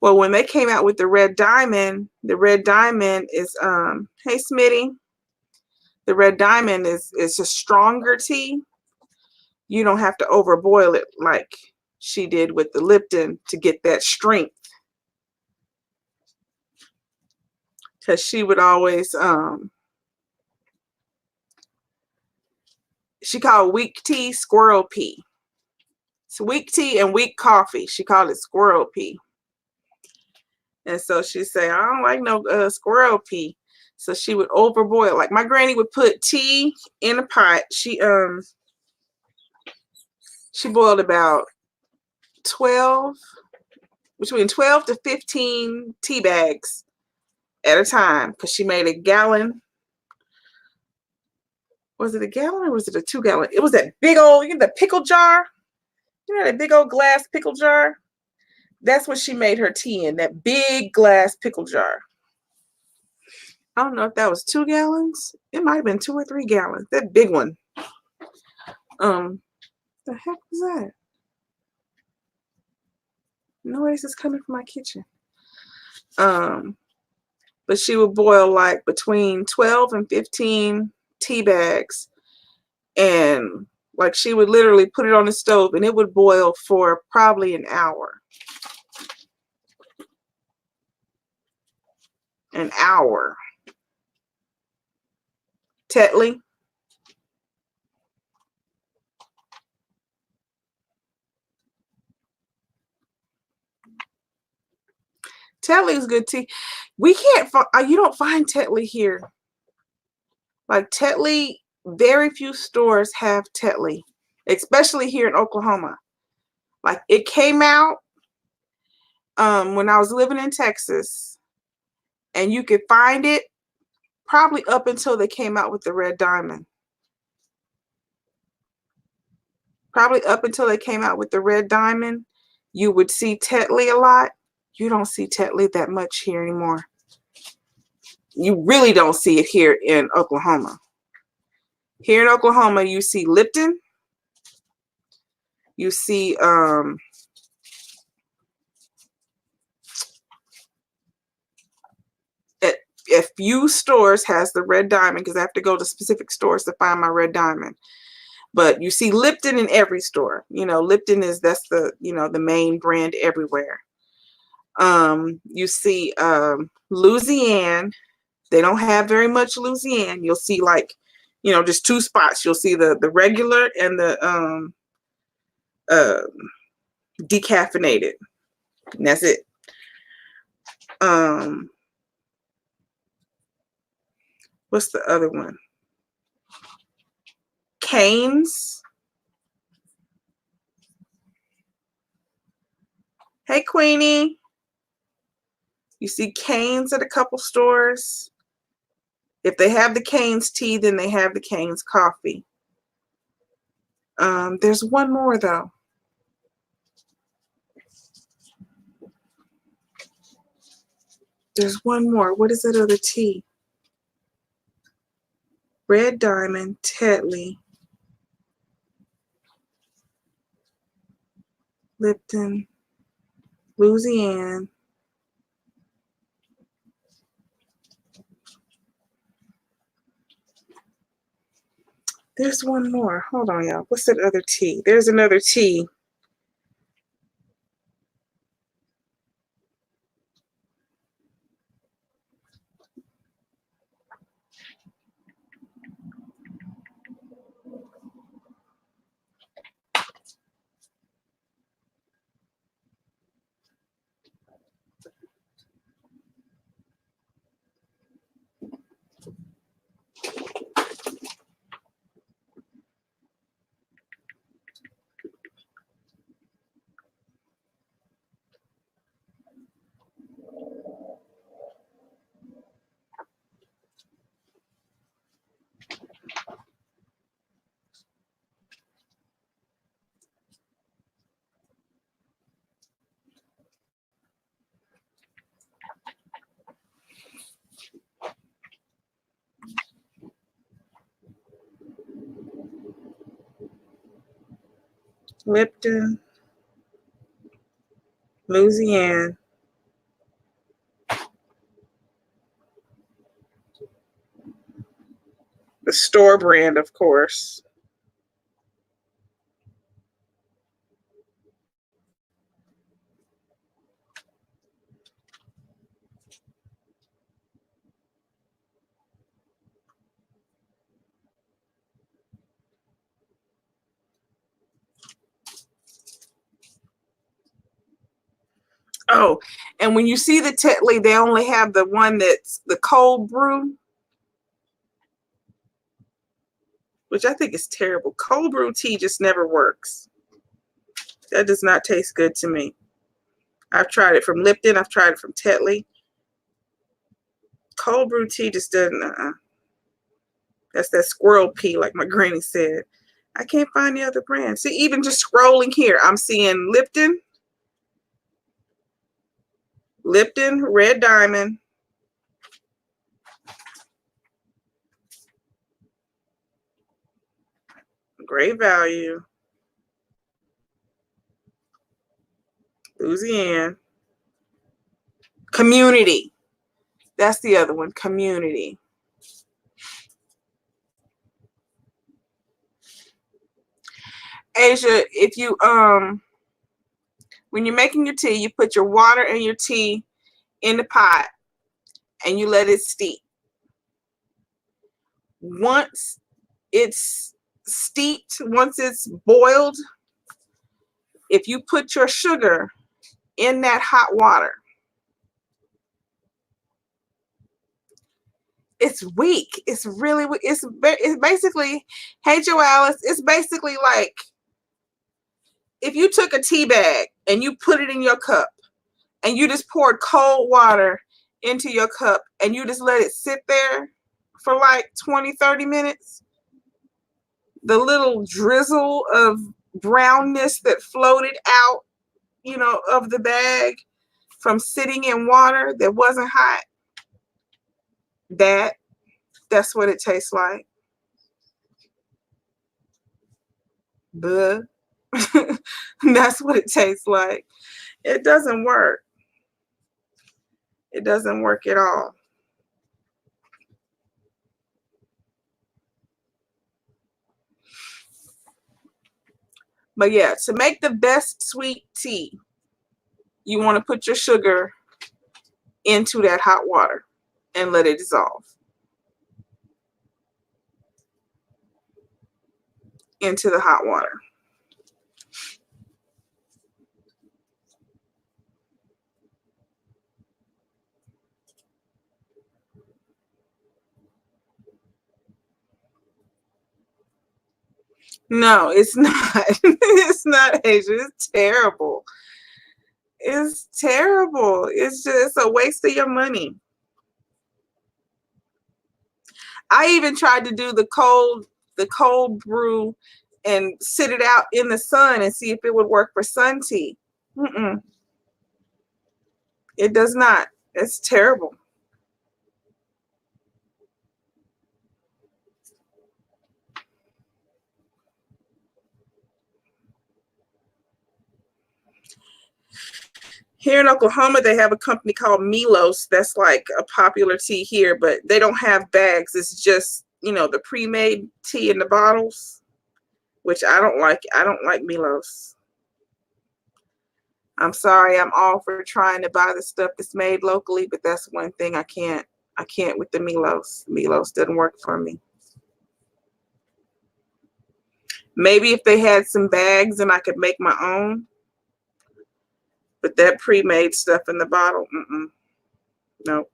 Well, when they came out with the Red Diamond is, hey Smitty, the Red Diamond is a stronger tea. You don't have to overboil it like she did with the Lipton to get that strength. Because she would always, she called weak tea squirrel pea. It's weak tea and weak coffee. She called it squirrel pea. And so she said, I don't like no squirrel pea. So she would overboil. Like my granny would put tea in a pot. She boiled about between 12 to 15 tea bags at a time, because she made a gallon. Was it a gallon or was it a 2-gallon? It was that big old, you know, the pickle jar. You know, that big old glass pickle jar. That's what she made her tea in, that big glass pickle jar. I don't know if that was 2 gallons. It might have been 2 or 3 gallons. That big one. The heck was that? Noise is coming from my kitchen. But she would boil like between 12 and 15 tea bags, and like she would literally put it on the stove and it would boil for probably an hour. An hour. Tetley. Tetley is good tea. We can't find, you don't find Tetley here. Like Tetley, very few stores have Tetley, especially here in Oklahoma. Like it came out when I was living in Texas, and you could find it probably up until they came out with the Red Diamond. Probably up until they came out with the Red Diamond, you would see Tetley a lot. You don't see Tetley that much here anymore. You really don't see it here in Oklahoma. Here in Oklahoma, you see Lipton. You see a few stores has the Red Diamond, because I have to go to specific stores to find my Red Diamond. But you see Lipton in every store. You know, Lipton is, that's the, you know, the main brand everywhere. You see Louisiana. They don't have very much Louisiana. You'll see like, you know, just 2 spots. You'll see the regular and the decaffeinated. And that's it. What's the other one? Cane's. Hey, Queenie. You see Cane's at a couple stores. If they have the Cane's tea, then they have the Cane's coffee. There's one more though. There's one more. What is that other tea? Red Diamond, Tetley, Lipton, Louisiana. There's one more. Hold on, y'all. What's that other tea? There's another tea. Lipton, Louisiana. The store brand, of course. Oh, and when you see the Tetley, they only have the one that's the cold brew, which I think is terrible. Cold brew tea just never works. That does not taste good to me. I've tried it from Lipton. I've tried it from Tetley. Cold brew tea just doesn't. That's that squirrel pee, like my granny said. I can't find the other brand. See, even just scrolling here, I'm seeing Lipton, Red Diamond, Great Value, Louisiana, Community. That's the other one, Community. Asia, if you when you're making your tea, you put your water and your tea in the pot and you let it steep. Once it's steeped, once it's boiled, if you put your sugar in that hot water, it's weak. It's really weak. It's basically, hey Joe Alice, it's basically like if you took a tea bag and you put it in your cup and you just poured cold water into your cup and you just let it sit there for like 20-30 minutes, the little drizzle of brownness that floated out, you know, of the bag from sitting in water that wasn't hot, that's what it tastes like. Buh. That's what it tastes like. It doesn't work. It doesn't work at all. But yeah, to make the best sweet tea, you want to put your sugar into that hot water and let it dissolve into the hot water. No, it's not. It's not, Asia. It's terrible. It's terrible. It's just a waste of your money. I even tried to do the cold brew and sit it out in the sun and see if it would work for sun tea. It does not. It's terrible. Here in Oklahoma, they have a company called Milos. That's like a popular tea here, but they don't have bags. It's just, you know, the pre-made tea in the bottles, which I don't like. I don't like Milos. I'm sorry. I'm all for trying to buy the stuff that's made locally, but that's one thing I can't with the Milos. Milos doesn't work for me. Maybe if they had some bags and I could make my own, but that pre-made stuff in the bottle, no.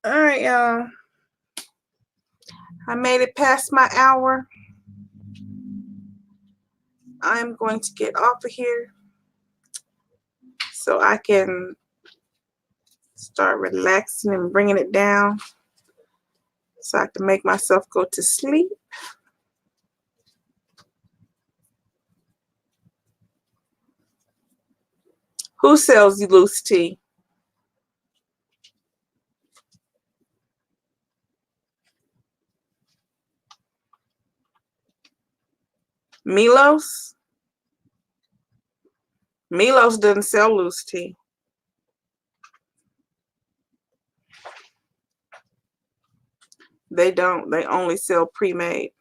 All right, y'all. I made it past my hour. I'm going to get off of here so I can start relaxing and bringing it down so I can make myself go to sleep. Who sells you loose tea? Milos? Milos doesn't sell loose tea. They don't. They only sell pre-made.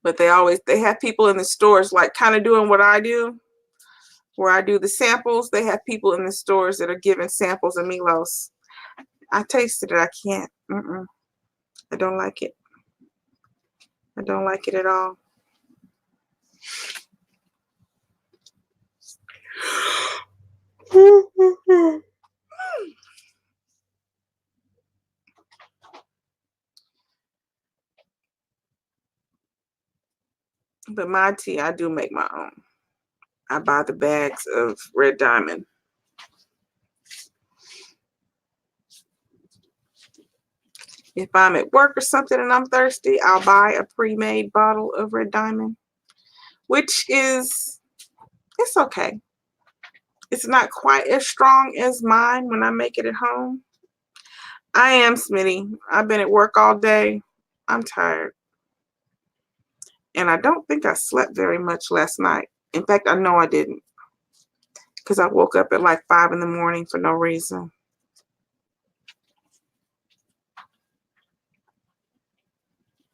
But they have people in the stores like kind of doing what I do, where I do the samples. They have people in the stores that are giving samples of Milos. I tasted it. I can't. I don't like it. I don't like it at all. But my tea, I do make my own. I buy the bags of Red Diamond. If I'm at work or something and I'm thirsty, I'll buy a pre-made bottle of Red Diamond, which is, it's okay. It's not quite as strong as mine when I make it at home. I am, Smitty. I've been at work all day. I'm tired. And I don't think I slept very much last night. In fact, I know I didn't. Because I woke up at like 5 in the morning for no reason.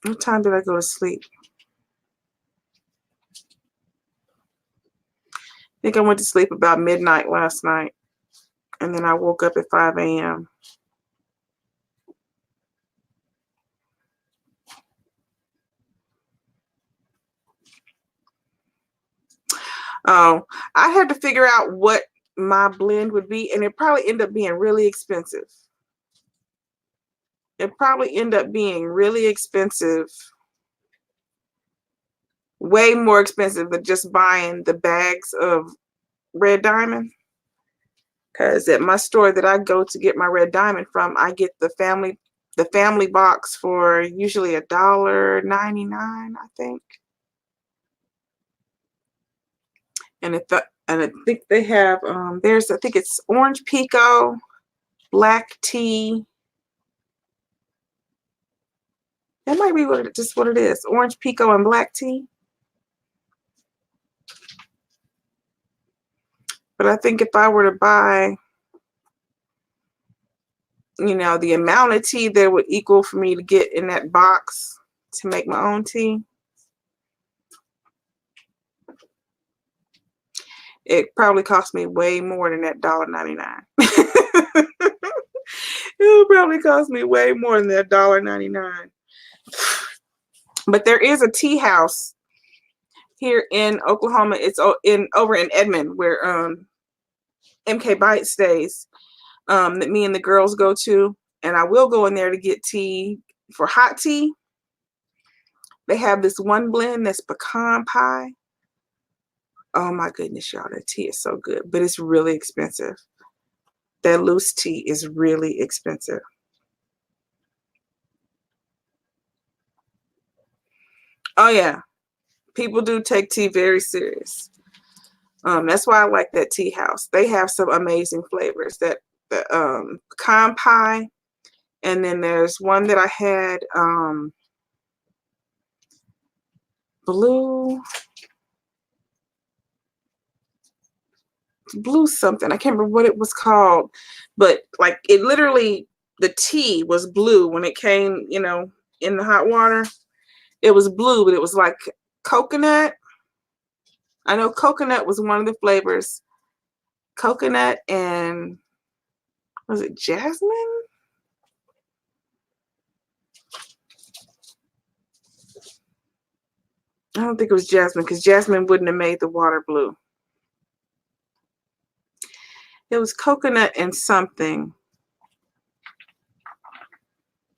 What time did I go to sleep? I think I went to sleep about midnight last night. And then I woke up at 5 a.m. Oh, I had to figure out what my blend would be, and it probably ended up being really expensive. It probably ended up being really expensive. Way more expensive than just buying the bags of Red Diamond. Because at my store that I go to get my Red Diamond from, I get the family box for usually $1.99, I think. And I think they have I think it's orange pico, black tea. That might be just what it is. Orange pico and black tea. But I think if I were to buy, the amount of tea that would equal for me to get in that box to make my own tea, it probably cost me way more than that $1.99. It would probably cost me way more than that $1.99. But there is a tea house here in Oklahoma. It's over in Edmond, where MK Bite stays, that me and the girls go to. And I will go in there to get tea for hot tea. They have this one blend that's pecan pie. Oh my goodness, y'all, that tea is so good, but it's really expensive. That loose tea is really expensive. Oh yeah, people do take tea very serious. That's why I like that tea house. They have some amazing flavors. That the pecan pie, and then there's one that I had blue something. I can't remember what it was called, but like it literally, the tea was blue when it came, in the hot water. It was blue, but it was like coconut. I know coconut was one of the flavors. Coconut and, was it jasmine? I don't think it was jasmine, because jasmine wouldn't have made the water blue. It was coconut and something.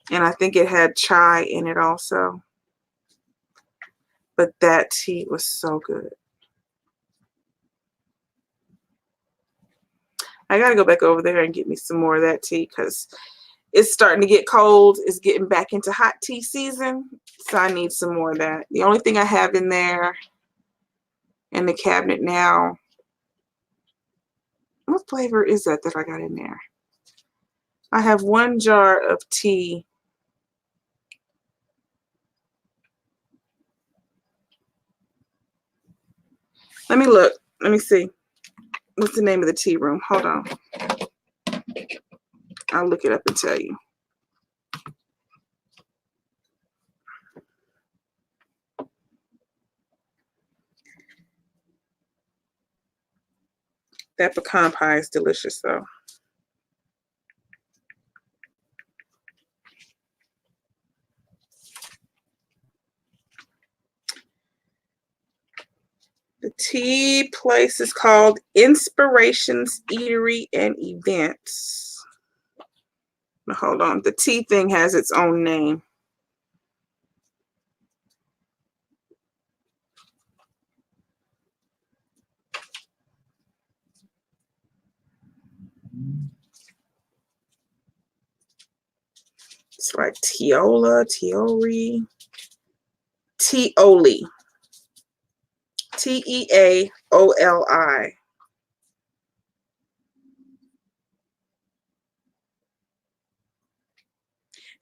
And I think it had chai in it also. But that tea was so good. I got to go back over there and get me some more of that tea because it's starting to get cold. It's getting back into hot tea season. So I need some more of that. The only thing I have in there in the cabinet now, what flavor is that I got in there? I have one jar of tea. Let me look. Let me see. What's the name of the tea room? Hold on. I'll look it up and tell you. That pecan pie is delicious though. The tea place is called Inspirations Eatery and Events. Hold on. The tea thing has its own name. It's like Teoli. Teoli. Teaoli.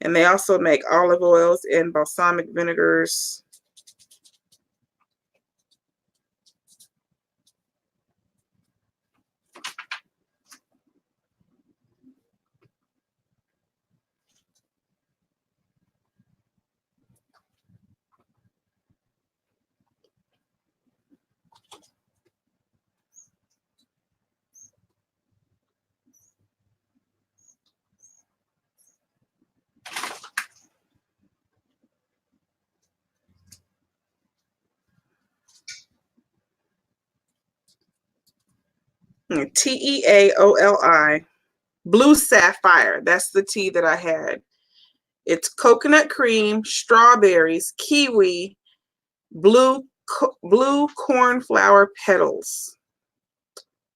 And they also make olive oils and balsamic vinegars. Teaoli. Blue Sapphire. That's the tea that I had. It's coconut cream, strawberries, kiwi, blue cornflower petals.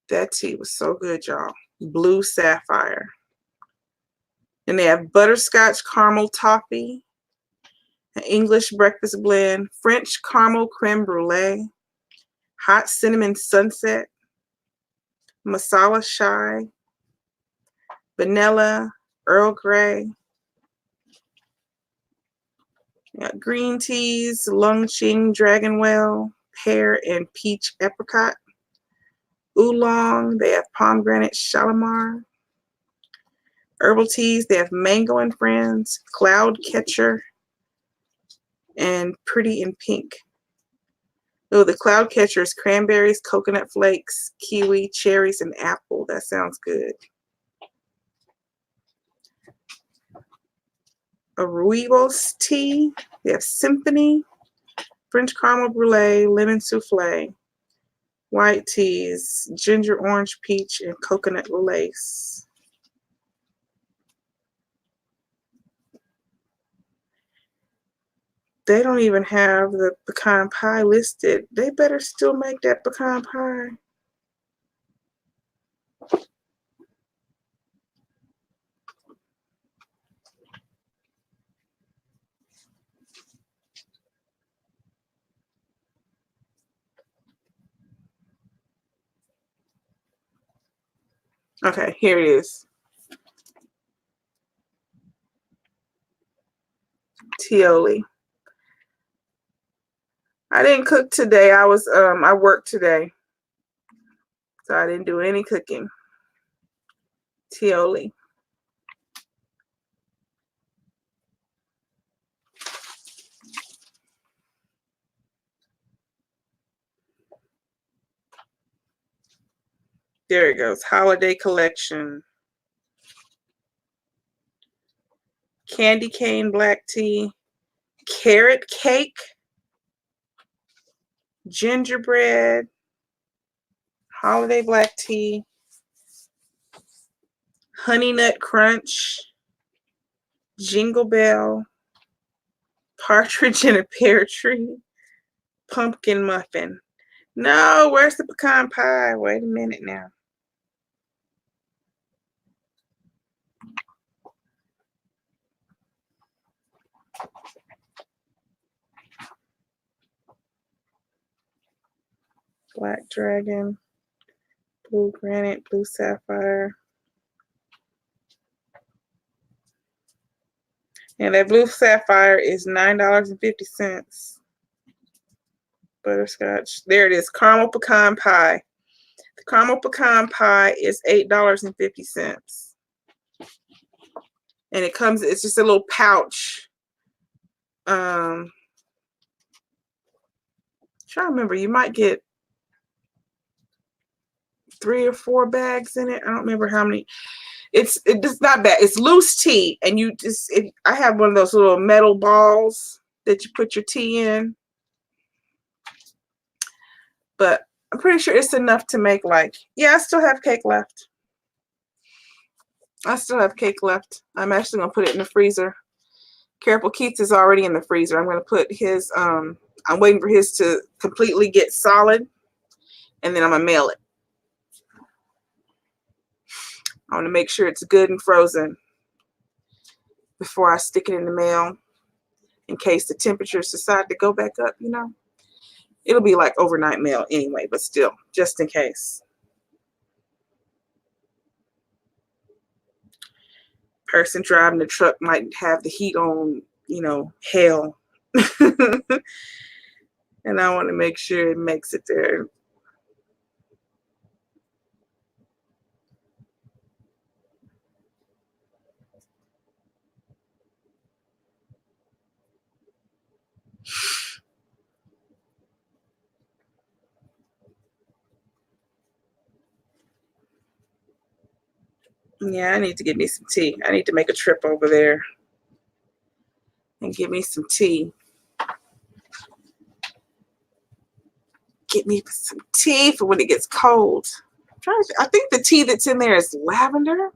That tea was so good, y'all. Blue Sapphire. And they have butterscotch caramel toffee, an English breakfast blend, French caramel creme brulee, hot cinnamon sunset, masala chai, vanilla, Earl Grey. Got green teas, Longqing Dragon Well, pear and peach apricot, oolong. They have pomegranate shalimar. Herbal teas, they have mango and friends, cloud catcher, and pretty in pink. Oh, the cloud catcher is cranberries, coconut flakes, kiwi, cherries, and apple. That sounds good. A rooibos tea. They have symphony, French caramel brulee, lemon souffle, white teas, ginger orange peach, and coconut lace. They don't even have the pecan pie listed. They better still make that pecan pie. Okay, here it is. Teoli. I didn't cook today. I worked today. So I didn't do any cooking. Teoli. There it goes. Holiday collection. Candy cane black tea. Carrot cake. Gingerbread. Holiday black tea. Honey Nut Crunch, Jingle Bell, Partridge in a Pear Tree, Pumpkin Muffin. No, where's the pecan pie? Wait a minute now. Black Dragon, Blue Granite, Blue Sapphire. And that Blue Sapphire is $9.50. Butterscotch. There it is. Caramel pecan pie. The caramel pecan pie is $8.50. And it comes, it's just a little pouch. Trying to remember, you might get 3 or 4 bags in it. I don't remember how many. It's not bad. It's loose tea, and you just I have one of those little metal balls that you put your tea in. But I'm pretty sure it's enough to make like, yeah, I still have cake left. I still have cake left. I'm actually gonna put it in the freezer. Careful Keats is already in the freezer. I'm gonna put his I'm waiting for his to completely get solid, and then I'm gonna mail it. I want to make sure it's good and frozen before I stick it in the mail, in case the temperatures decide to go back up, you know. It'll be like overnight mail anyway, but still, just in case. Person driving the truck might have the heat on, you know, hell. And I want to make sure it makes it there. Yeah, I need to get me some tea. I need to make a trip over there and get me some tea. Get me some tea for when it gets cold. I think the tea that's in there is lavender.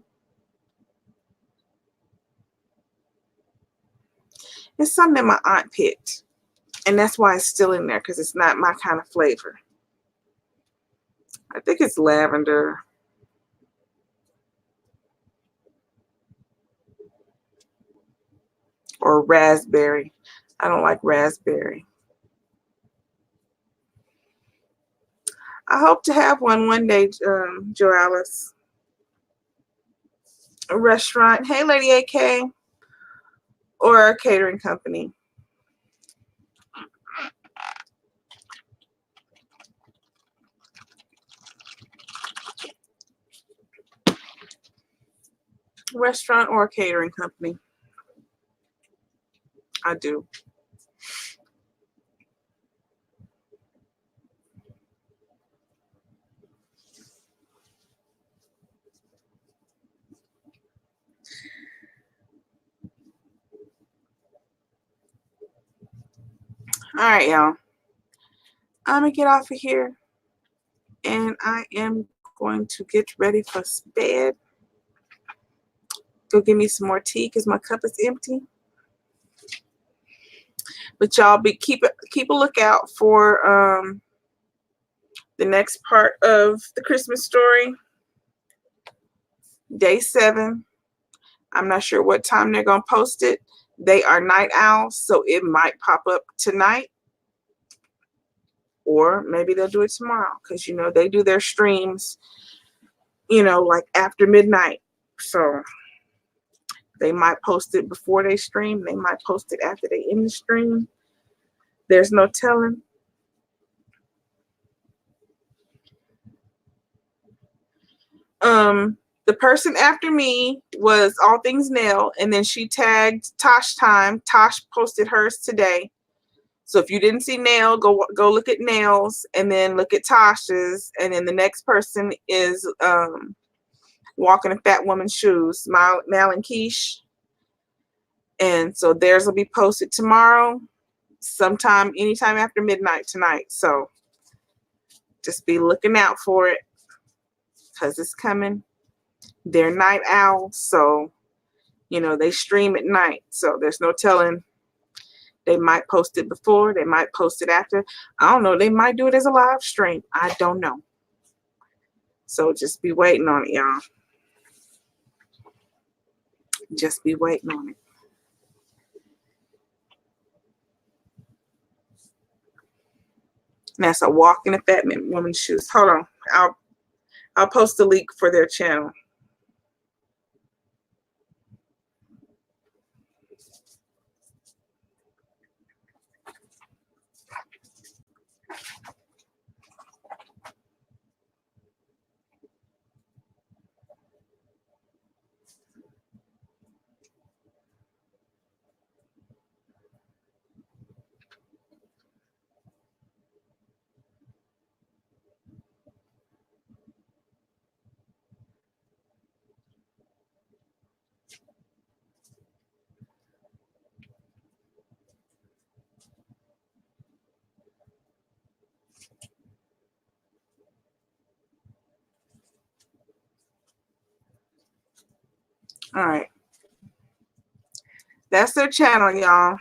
It's something that my aunt picked, and that's why it's still in there, because it's not my kind of flavor. I think it's lavender. Or raspberry. I don't like raspberry. I hope to have one day, Joe Alice. A restaurant. Hey, Lady AK. Or a catering company. Restaurant or a catering company. I do. All right, y'all. I'm going to get off of here. And I am going to get ready for bed. Go give me some more tea because my cup is empty. But y'all keep a lookout for the next part of the Christmas story. Day 7. I'm not sure what time they're going to post it. They are night owls, so it might pop up tonight. Or maybe they'll do it tomorrow, because, you know, they do their streams, you know, like after midnight. So they might post it before they stream. They might post it after they end the stream. There's no telling. The person after me was All Things Nail, and then she tagged Tosh Time. Tosh posted hers today. So if you didn't see Nail, go look at Nail's, and then look at Tosh's, and then the next person is Walking a Fat Woman's Shoes, Mal and Keish. And so theirs will be posted tomorrow, anytime after midnight tonight. So just be looking out for it, because it's coming. They're night owls, so, you know, they stream at night. So there's no telling. They might post it before. They might post it after. I don't know. They might do it as a live stream. I don't know. So just be waiting on it, y'all. Just be waiting on it. And that's a walk in a fat woman's shoes. Hold on. I'll post a link for their channel. All right. That's their channel, y'all.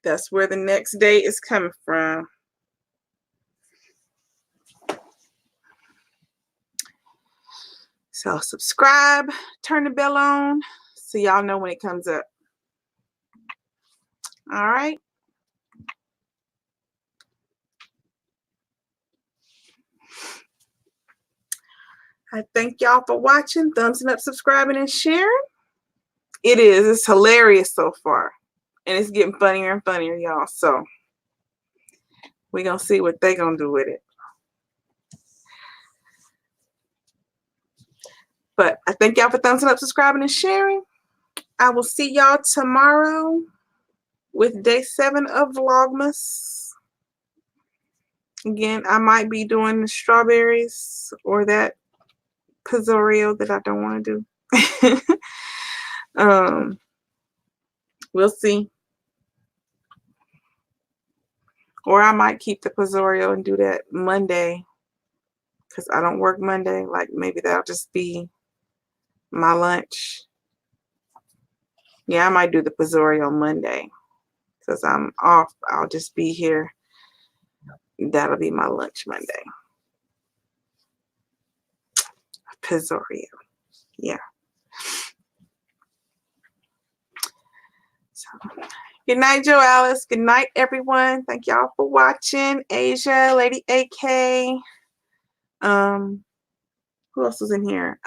That's where the next day is coming from. So subscribe, turn the bell on so y'all know when it comes up. All right. I thank y'all for watching. Thumbs up, subscribing, and sharing. It is. It's hilarious so far. And it's getting funnier and funnier, y'all. So we're going to see what they're going to do with it. But I thank y'all for thumbs up, subscribing, and sharing. I will see y'all tomorrow with day 7 of Vlogmas. Again, I might be doing the strawberries or that Pizzorio that I don't want to do. We'll see. Or I might keep the Pizzorio and do that Monday because I don't work Monday. Like maybe that'll just be my lunch. Yeah, I might do the Pizzorio Monday because I'm off. I'll just be here. That'll be my lunch Monday. Pizzorio. Yeah. So, good night, Joe Alice. Good night, everyone. Thank y'all for watching. Asia, Lady AK. Who else was in here?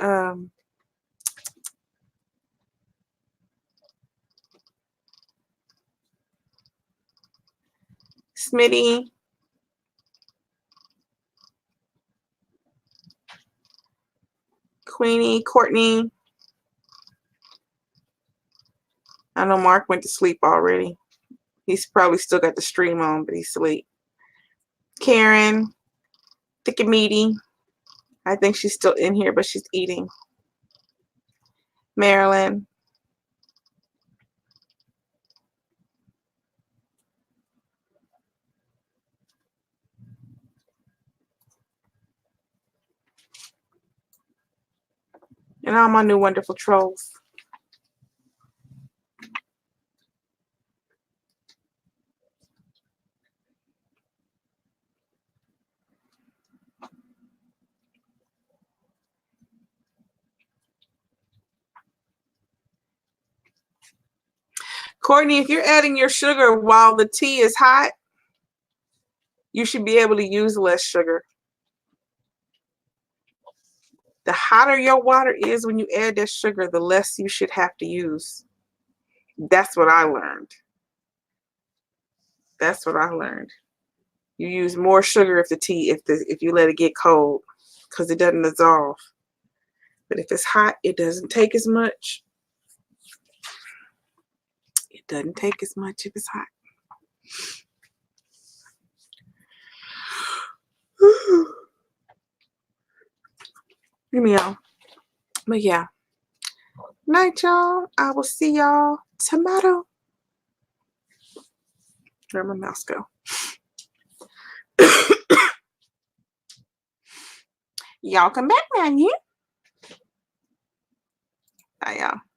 Smitty. Queenie, Courtney. I know Mark went to sleep already. He's probably still got the stream on, but he's asleep. Karen, Thick and Meaty. I think she's still in here, but she's eating. Marilyn. And all my new wonderful trolls. Courtney, if you're adding your sugar while the tea is hot, you should be able to use less sugar. The hotter your water is when you add that sugar, the less you should have to use. That's what I learned. That's what I learned. You use more sugar if the tea, if you let it get cold, because it doesn't dissolve. But if it's hot, it doesn't take as much. It doesn't take as much if it's hot. Hear me out. But yeah. Night, y'all. I will see y'all tomorrow. Where'd my mouse go? Y'all come back now, yeah? Bye, y'all.